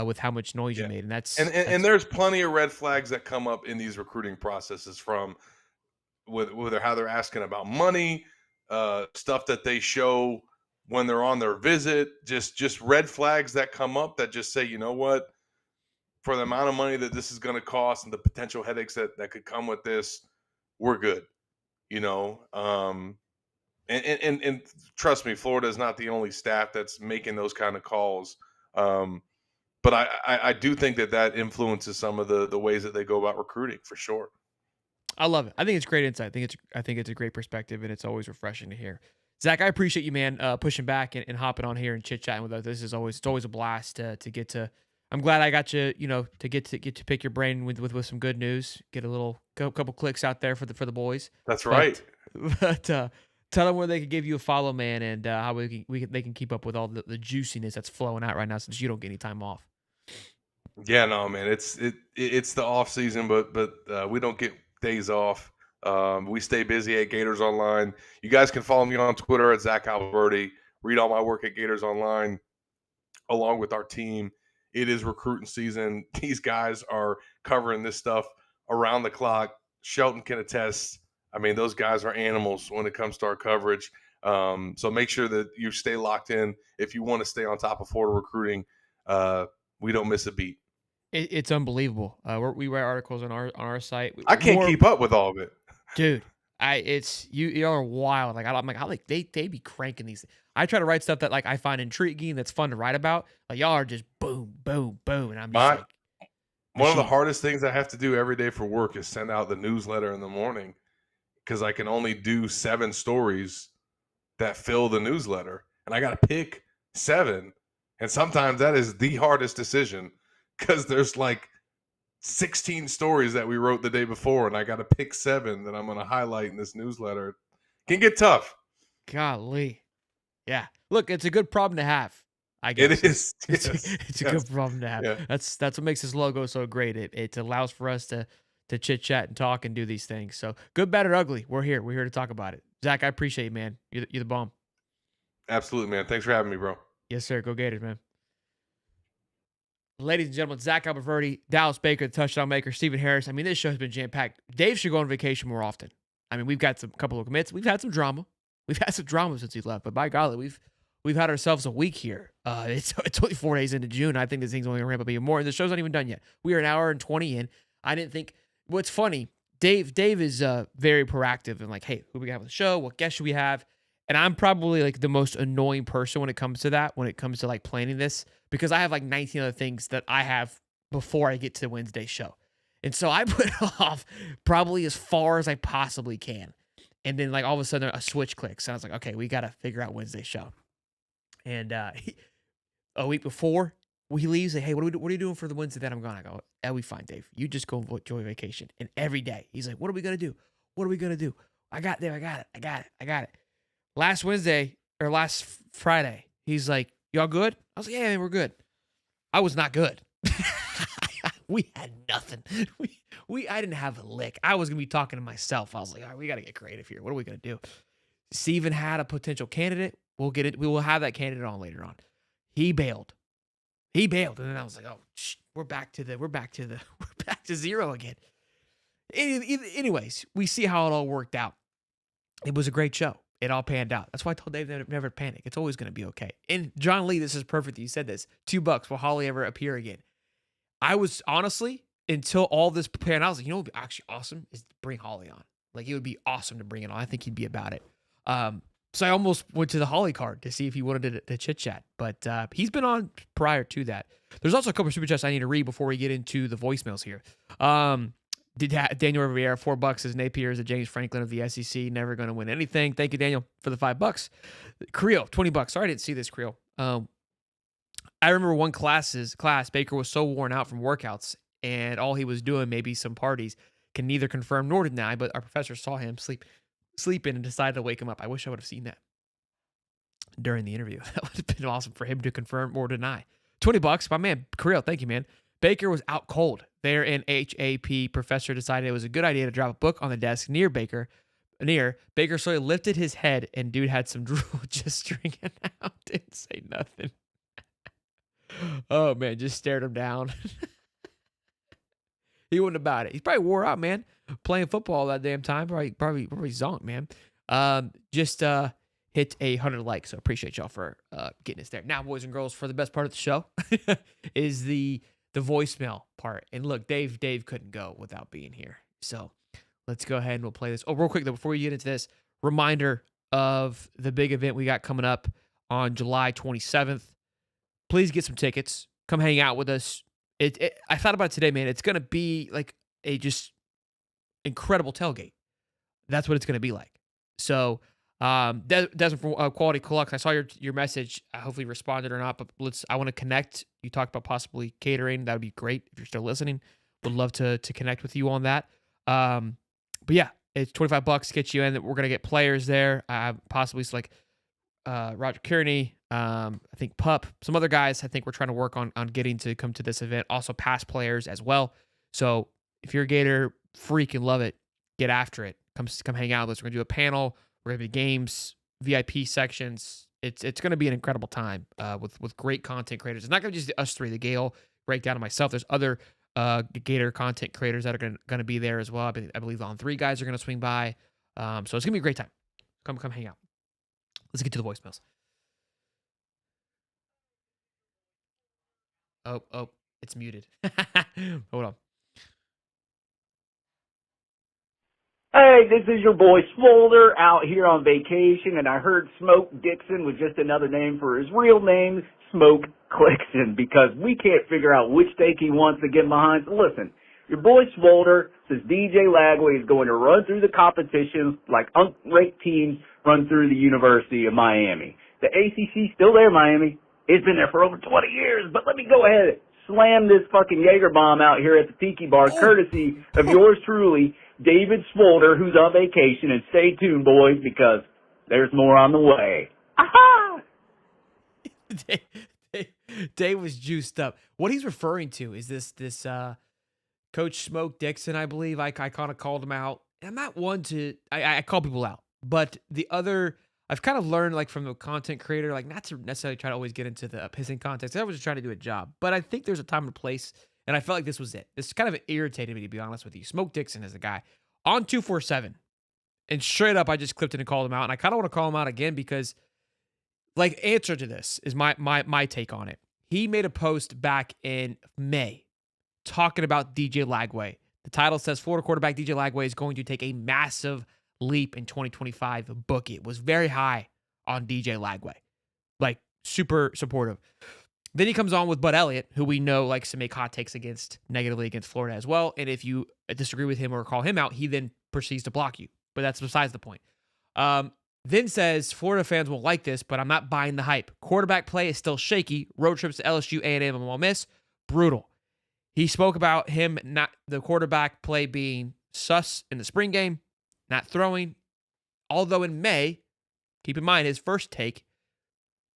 with how much noise you made. And that's there's plenty of red flags that come up in these recruiting processes, from whether how they're asking about money, stuff that they show when they're on their visit, just red flags that come up that just say, you know what, for the amount of money that this is going to cost and the potential headaches that could come with this, we're good, you know. And trust me, Florida is not the only staff that's making those kind of calls. But I do think that influences some of the ways that they go about recruiting, for sure. I love it. I think it's great insight. I think it's a great perspective, and it's always refreshing to hear. Zach, I appreciate you, man, pushing back and hopping on here and chit chatting with us. It's always a blast to get to. I'm glad I got you, to get to pick your brain with some good news. Get a couple clicks out there for the boys. That's right. But tell them where they can give you a follow, man, and how they can keep up with all the juiciness that's flowing out right now, since you don't get any time off. Yeah, no, man, it's the off season, but we don't get days off. We stay busy at Gators Online. You guys can follow me on Twitter at Zach Abolverdi. Read all my work at Gators Online, along with our team. It is recruiting season. These guys are covering this stuff around the clock. Shelton can attest. I mean, those guys are animals when it comes to our coverage. So make sure that you stay locked in if you want to stay on top of Florida recruiting. We don't miss a beat. It's unbelievable. We write articles on our site. I can't keep up with all of it, dude. You are wild. I'm like they be cranking these. I try to write stuff that like I find intriguing, that's fun to write about. Like, y'all are just boom, boom, boom, and I'm just one of the hardest things I have to do every day for work is send out the newsletter in the morning, because I can only do 7 stories that fill the newsletter, and I got to pick 7, and sometimes that is the hardest decision, because there's like 16 stories that we wrote the day before, and I got to pick 7 that I'm going to highlight in this newsletter. It can get tough. Golly. Yeah. Look, it's a good problem to have, I guess. It is. It's a good problem to have. Yeah. That's what makes this logo so great. It allows for us to chit-chat and talk and do these things. So, good, bad, or ugly, we're here. We're here to talk about it. Zach, I appreciate you, man. You're the bomb. Absolutely, man. Thanks for having me, bro. Yes, sir. Go Gators, man. Ladies and gentlemen, Zach Abolverdi, Dallas Baker, the touchdown maker, Stephen Harris. I mean, this show has been jam-packed. Dave should go on vacation more often. I mean, we've got a couple of commits. We've had some drama. We've had some drama since he left, but by golly, we've had ourselves a week here. It's only 4 days into June. I think this thing's only going to ramp up even more, and the show's not even done yet. We are an hour and 20 in. I didn't think – what's funny, Dave is very proactive and like, hey, who we got on the show? What guests should we have? And I'm probably like the most annoying person when it comes to that, when it comes to like planning this, because I have like 19 other things that I have before I get to Wednesday's show. And so I put it off probably as far as I possibly can. And then like all of a sudden a switch clicks. And I was like, okay, we got to figure out Wednesday's show. And a week before he leaves, like, hey, what are you doing for the Wednesday that I'm gone? I go, that'll be fine, Dave. You just go enjoy vacation. And every day he's like, what are we going to do? What are we going to do? I got it. Last Wednesday or last Friday, he's like, y'all good? I was like, yeah, man, we're good. I was not good. We had nothing. I didn't have a lick. I was going to be talking to myself. I was like, all right, we got to get creative here. What are we going to do? Steven had a potential candidate. We'll get it. We will have that candidate on later on. He bailed. And then I was like, oh, we're back to zero again. Anyways, we see how it all worked out. It was a great show. It all panned out. That's why I told Dave never panic. It's always going to be okay. And John Lee, this is perfect that you said this. $2. Will Holly ever appear again? I was honestly, until all this prepared, I was like, you know what would be actually awesome is to bring Holly on. Like, it would be awesome to bring it on. I think he'd be about it. So I almost went to the Holly card to see if he wanted to chit-chat. But he's been on prior to that. There's also a couple of super chats I need to read before we get into the voicemails here. Daniel Riviera, $4 as Napier is a James Franklin of the SEC. Never going to win anything. Thank you, Daniel, for the $5. Creel, $20. Sorry I didn't see this, Creel. I remember one class, Baker was so worn out from workouts, and all he was doing, maybe some parties, can neither confirm nor deny, but our professor saw him sleeping and decided to wake him up. I wish I would have seen that during the interview. That would have been awesome for him to confirm or deny. $20, my man, Creel, thank you, man. Baker was out cold. There in HAP, professor decided it was a good idea to drop a book on the desk near Baker. Baker slowly lifted his head, and dude had some drool just drinking out. Didn't say nothing. Oh, man, just stared him down. He wasn't about it. He's probably wore out, man. Playing football that damn time. Probably zonked, man. Just hit 100 likes, so appreciate y'all for getting us there. Now, boys and girls, for the best part of the show is the voicemail part. And look, Dave couldn't go without being here. So let's go ahead and we'll play this. Oh, real quick, though, before we get into this, reminder of the big event we got coming up on July 27th. Please get some tickets. Come hang out with us. I thought about it today, man. It's going to be like a just incredible tailgate. That's what it's going to be like. So, Desmond from Quality Colux, I saw your message. I hopefully responded or not, but I want to connect. You talked about possibly catering. That would be great if you're still listening. Would love to connect with you on that. But yeah, it's $25 to get you in. We're going to get players there. Possibly like Roger Kearney, I think Pup, some other guys I think we're trying to work on getting to come to this event. Also past players as well. So if you're a Gator freak and love it, get after it. Come hang out with us. We're going to do a panel. We're going to be games, VIP sections. It's going to be an incredible time with great content creators. It's not going to be just us three, the Gale, Breakdown, and myself. There's other Gator content creators that are going to be there as well. I believe the On 3 guys are going to swing by. So it's going to be a great time. Come hang out. Let's get to the voicemails. Oh, it's muted. Hold on. Hey, this is your boy Smolder out here on vacation, and I heard Smoke Dixon was just another name for his real name, Smoke Clixon, because we can't figure out which stake he wants to get behind. So listen, your boy Smolder says DJ Lagway is going to run through the competition like unranked teams run through the University of Miami. The ACC's still there, Miami. It's been there for over 20 years, but let me go ahead and slam this fucking Jaeger bomb out here at the Tiki Bar, courtesy of yours truly, David Smolder, who's on vacation. And stay tuned, boys, because there's more on the way. Aha! Dave was juiced up. What he's referring to is this Coach Smoke Dixon, I believe. I kind of called him out. And I'm not one to I call people out, but the other I've kind of learned like from the content creator, like not to necessarily try to always get into the pissing context. I was just trying to do a job, but I think there's a time and place. And I felt like this was it. This kind of irritated me, to be honest with you. Smoke Dixon is a guy on 247. And straight up, I just clipped it and called him out. And I kind of want to call him out again because, like, answer to this is my take on it. He made a post back in May talking about DJ Lagway. The title says Florida quarterback DJ Lagway is going to take a massive leap in 2025. Book it. Was very high on DJ Lagway. Like, super supportive. Then he comes on with Bud Elliott, who we know likes to make hot takes negatively against Florida as well. And if you disagree with him or call him out, he then proceeds to block you. But that's besides the point. Then says, Florida fans won't like this, but I'm not buying the hype. Quarterback play is still shaky. Road trips to LSU, A&M, and Ole Miss, brutal. He spoke about the quarterback play being sus in the spring game, not throwing. Although in May, keep in mind his first take,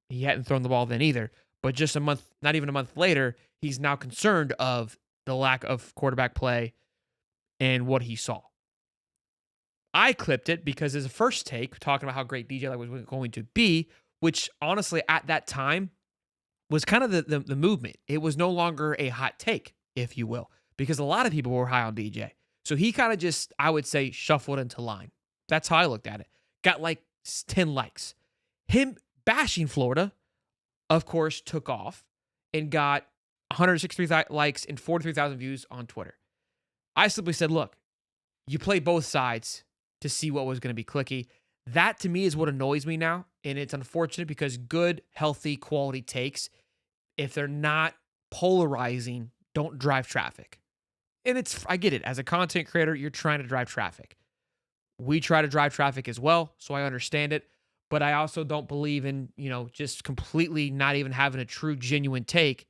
he hadn't thrown the ball then either. But just a month, not even a month later, he's now concerned of the lack of quarterback play and what he saw. I clipped it because his first take, talking about how great DJ was going to be, which honestly at that time was kind of the movement. It was no longer a hot take, if you will, because a lot of people were high on DJ. So he kind of just, I would say, shuffled into line. That's how I looked at it. Got like 10 likes. Him bashing Florida, of course, took off and got 163 likes and 43,000 views on Twitter. I simply said, look, you play both sides to see what was going to be clicky. That, to me, is what annoys me now, and it's unfortunate because good, healthy, quality takes, if they're not polarizing, don't drive traffic. And I get it. As a content creator, you're trying to drive traffic. We try to drive traffic as well, so I understand it. But I also don't believe in, just completely not even having a true, genuine take,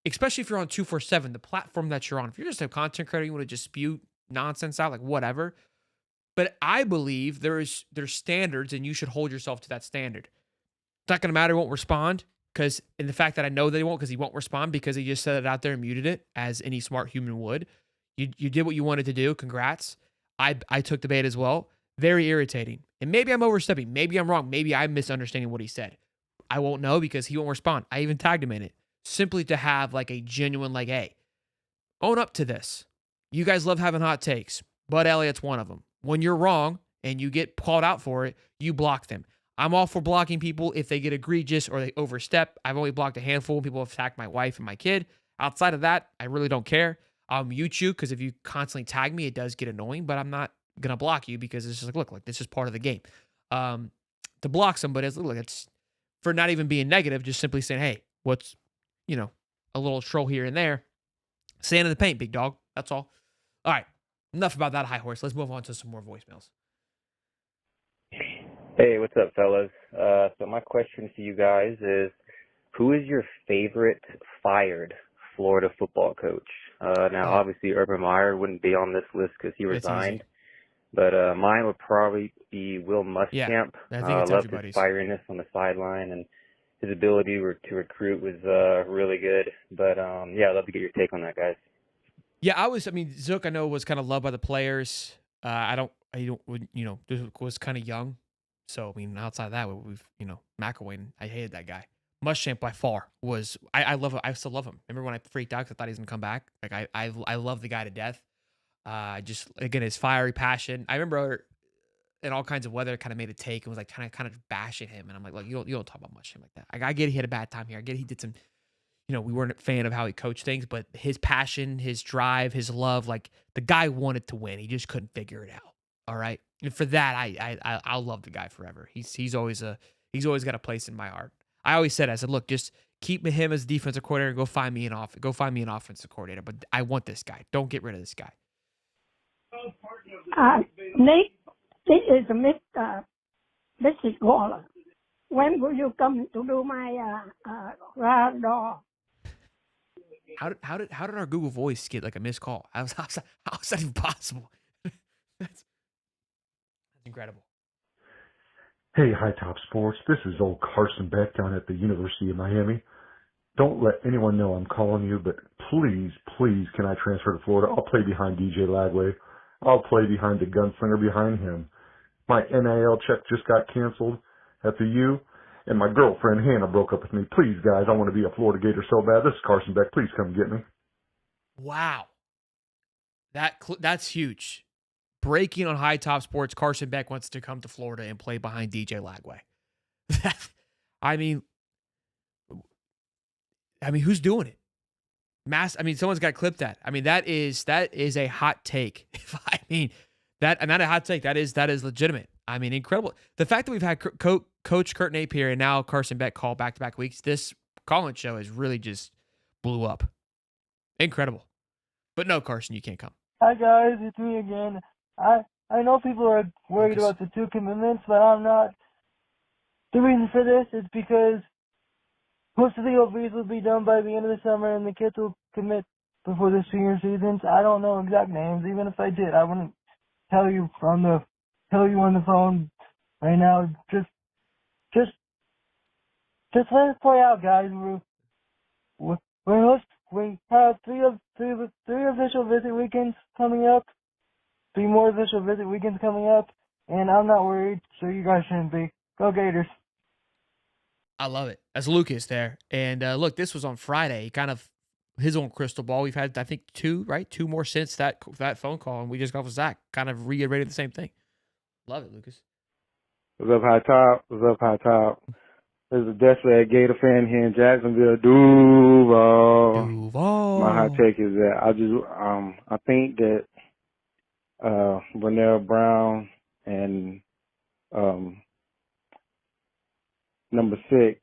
especially if you're on 247, the platform that you're on. If you're just a content creator, you want to just spew nonsense out, like whatever. But I believe there's standards, and you should hold yourself to that standard. It's not going to matter, he won't respond, and the fact that I know that he won't, because he won't respond because he just said it out there and muted it, as any smart human would. You did what you wanted to do. Congrats. I took the bait as well. Very irritating. And maybe I'm overstepping. Maybe I'm wrong. Maybe I'm misunderstanding what he said. I won't know because he won't respond. I even tagged him in it, simply to have like a genuine, like, hey, own up to this. You guys love having hot takes. Bud Elliott's one of them. When you're wrong and you get called out for it, you block them. I'm all for blocking people if they get egregious or they overstep. I've only blocked a handful when people have attacked my wife and my kid. Outside of that, I really don't care. I'll mute you because if you constantly tag me, it does get annoying, but I'm not going to block you because it's just like, look, this is part of the game. To block somebody, it's for not even being negative, just simply saying, hey, what's, a little troll here and there. Sand in the paint, big dog. That's all. All right. Enough about that high horse. Let's move on to some more voicemails. Hey, what's up, fellas? So my question to you guys is, who is your favorite fired Florida football coach? Now, obviously, Urban Meyer wouldn't be on this list because he resigned. But mine would probably be Will Muschamp. Yeah, I think it's love everybody's. His fieriness on the sideline, and his ability to recruit was really good. But, I'd love to get your take on that, guys. Yeah, Zook, I know, was kind of loved by the players. Was kind of young. So, outside of that, we've, McElwain, I hated that guy. Muschamp by far was, I love him. I still love him. Remember when I freaked out because I thought he was going to come back? Like, I love the guy to death. Just, again, his fiery passion. I remember in all kinds of weather, kind of made a take and was like kind of bashing him. And I'm like, look, you don't talk about Muschamp like that. I get he had a bad time here. I get he did some, we weren't a fan of how he coached things, but his passion, his drive, his love, like the guy wanted to win. He just couldn't figure it out. All right. And for that, I'll love the guy forever. He's always got a place in my heart. I always said, look, just keep him as defensive coordinator and go find me an offensive coordinator. But I want this guy. Don't get rid of this guy. Nick, this is Mrs. Waller. When will you come to do my radar? How did our Google Voice get like a missed call? How is that even possible? That's incredible. Hey, High Top Sports. This is old Carson Beck down at the University of Miami. Don't let anyone know I'm calling you, but please, can I transfer to Florida? I'll play behind DJ Lagway. I'll play behind the gunslinger behind him. My NIL check just got canceled at the U, and my girlfriend Hannah broke up with me. Please, guys, I want to be a Florida Gator so bad. This is Carson Beck. Please come get me. Wow. That's huge. Breaking on High Top Sports, Carson Beck wants to come to Florida and play behind DJ Lagway. Who's doing it? Someone's got to clip that. That is a hot take. Not a hot take. That is legitimate. Incredible. The fact that we've had Coach Kurt Napier and now Carson Beck call back-to-back weeks, this call-in show has really just blew up. Incredible. But no, Carson, you can't come. Hi guys, it's me again. I know people are worried about the 2 commitments, but I'm not. The reason for this is because most of the OBs will be done by the end of the summer, and the kids will commit before the senior seasons. I don't know exact names. Even if I did, I wouldn't tell you on the phone right now. Just let it play out, guys. We have three official visit weekends coming up. 3 more official visit weekends coming up, and I'm not worried, so you guys shouldn't be. Go Gators. I love it. That's Lucas there. And look, this was on Friday. Kind of his own crystal ball. We've had, I think, 2 more since that phone call, and we just got with Zach, kind of reiterated the same thing. Love it, Lucas. What's up, High Top? What's up, High Top? This is definitely a Gator fan here in Jacksonville. Duval. My hot take is that I think that Bernell Brown and number 6,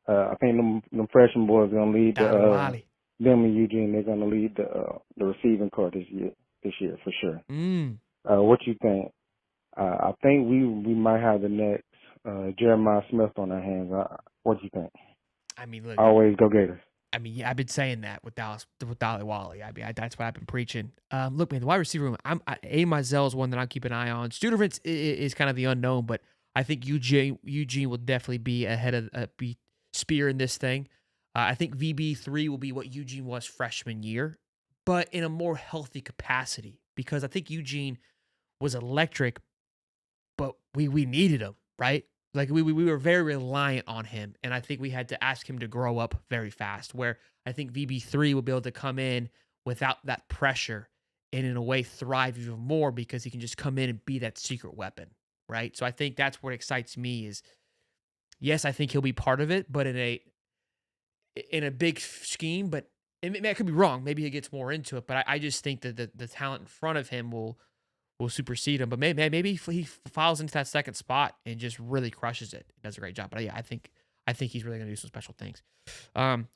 I think them freshman boys are gonna lead them and Eugene. They're gonna lead the receiving corps this year for sure. What you think? I think we might have the next Jeremiah Smith on our hands. What do you think? I mean, look, always go Gators. I mean, yeah, I've been saying that with Dolly Wally. I mean, that's what I've been preaching. Look, man, the wide receiver room. Mizell is one that I'll keep an eye on. Studevants is kind of the unknown, but I think Eugene will definitely be ahead of be spearing this thing. I think VB3 will be what Eugene was freshman year, but in a more healthy capacity, because I think Eugene was electric, but we needed him, right? Like we were very reliant on him, and I think we had to ask him to grow up very fast, where I think VB3 will be able to come in without that pressure and in a way thrive even more because he can just come in and be that secret weapon, right? So I think that's what excites me is, yes, I think he'll be part of it, but in a big scheme, but I could be wrong. Maybe he gets more into it, but I just think that the talent in front of him will supersede him. But maybe he falls into that second spot and just really crushes it. Does a great job. But yeah, I think he's really going to do some special things.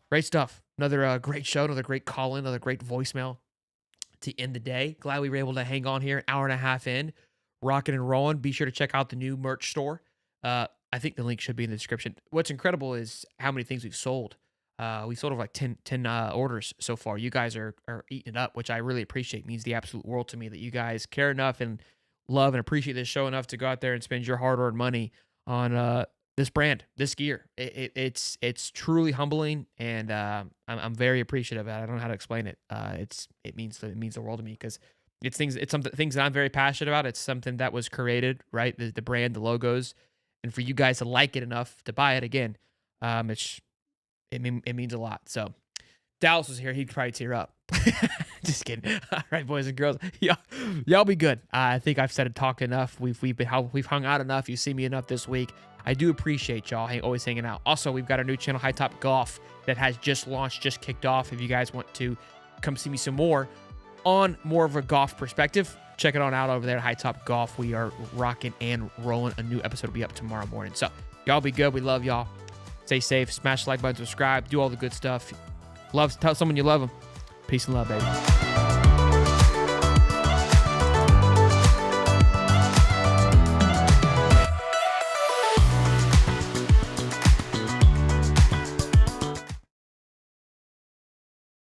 Great stuff. Another great show, another great call-in, another great voicemail to end the day. Glad we were able to hang on here, an hour and a half in, rocking and rolling. Be sure to check out the new merch store. I think the link should be in the description. What's incredible is how many things we've sold. We sold over like 10 orders so far. You guys are eating it up, which I really appreciate. It means the absolute world to me that you guys care enough and love and appreciate this show enough to go out there and spend your hard-earned money on this brand, this gear. It's truly humbling, and I'm very appreciative of it. I don't know how to explain it. It means the world to me because it's things that I'm very passionate about. It's something that was created, right? The brand, the logos, and for you guys to like it enough to buy it again, it means a lot. So Dallas was here. He'd probably tear up. Just kidding. All right, boys and girls. Y'all be good. I think I've said it, talk enough. We've hung out enough. You see me enough this week. I do appreciate y'all always hanging out. Also, we've got our new channel, High Top Golf, that has just launched, just kicked off. If you guys want to come see me some more on more of a golf perspective, check it on out over there at High Top Golf. We are rocking and rolling. A new episode will be up tomorrow morning. So y'all be good. We love y'all. Stay safe. Smash the like button, subscribe, do all the good stuff. Tell someone you love them. Peace and love, baby.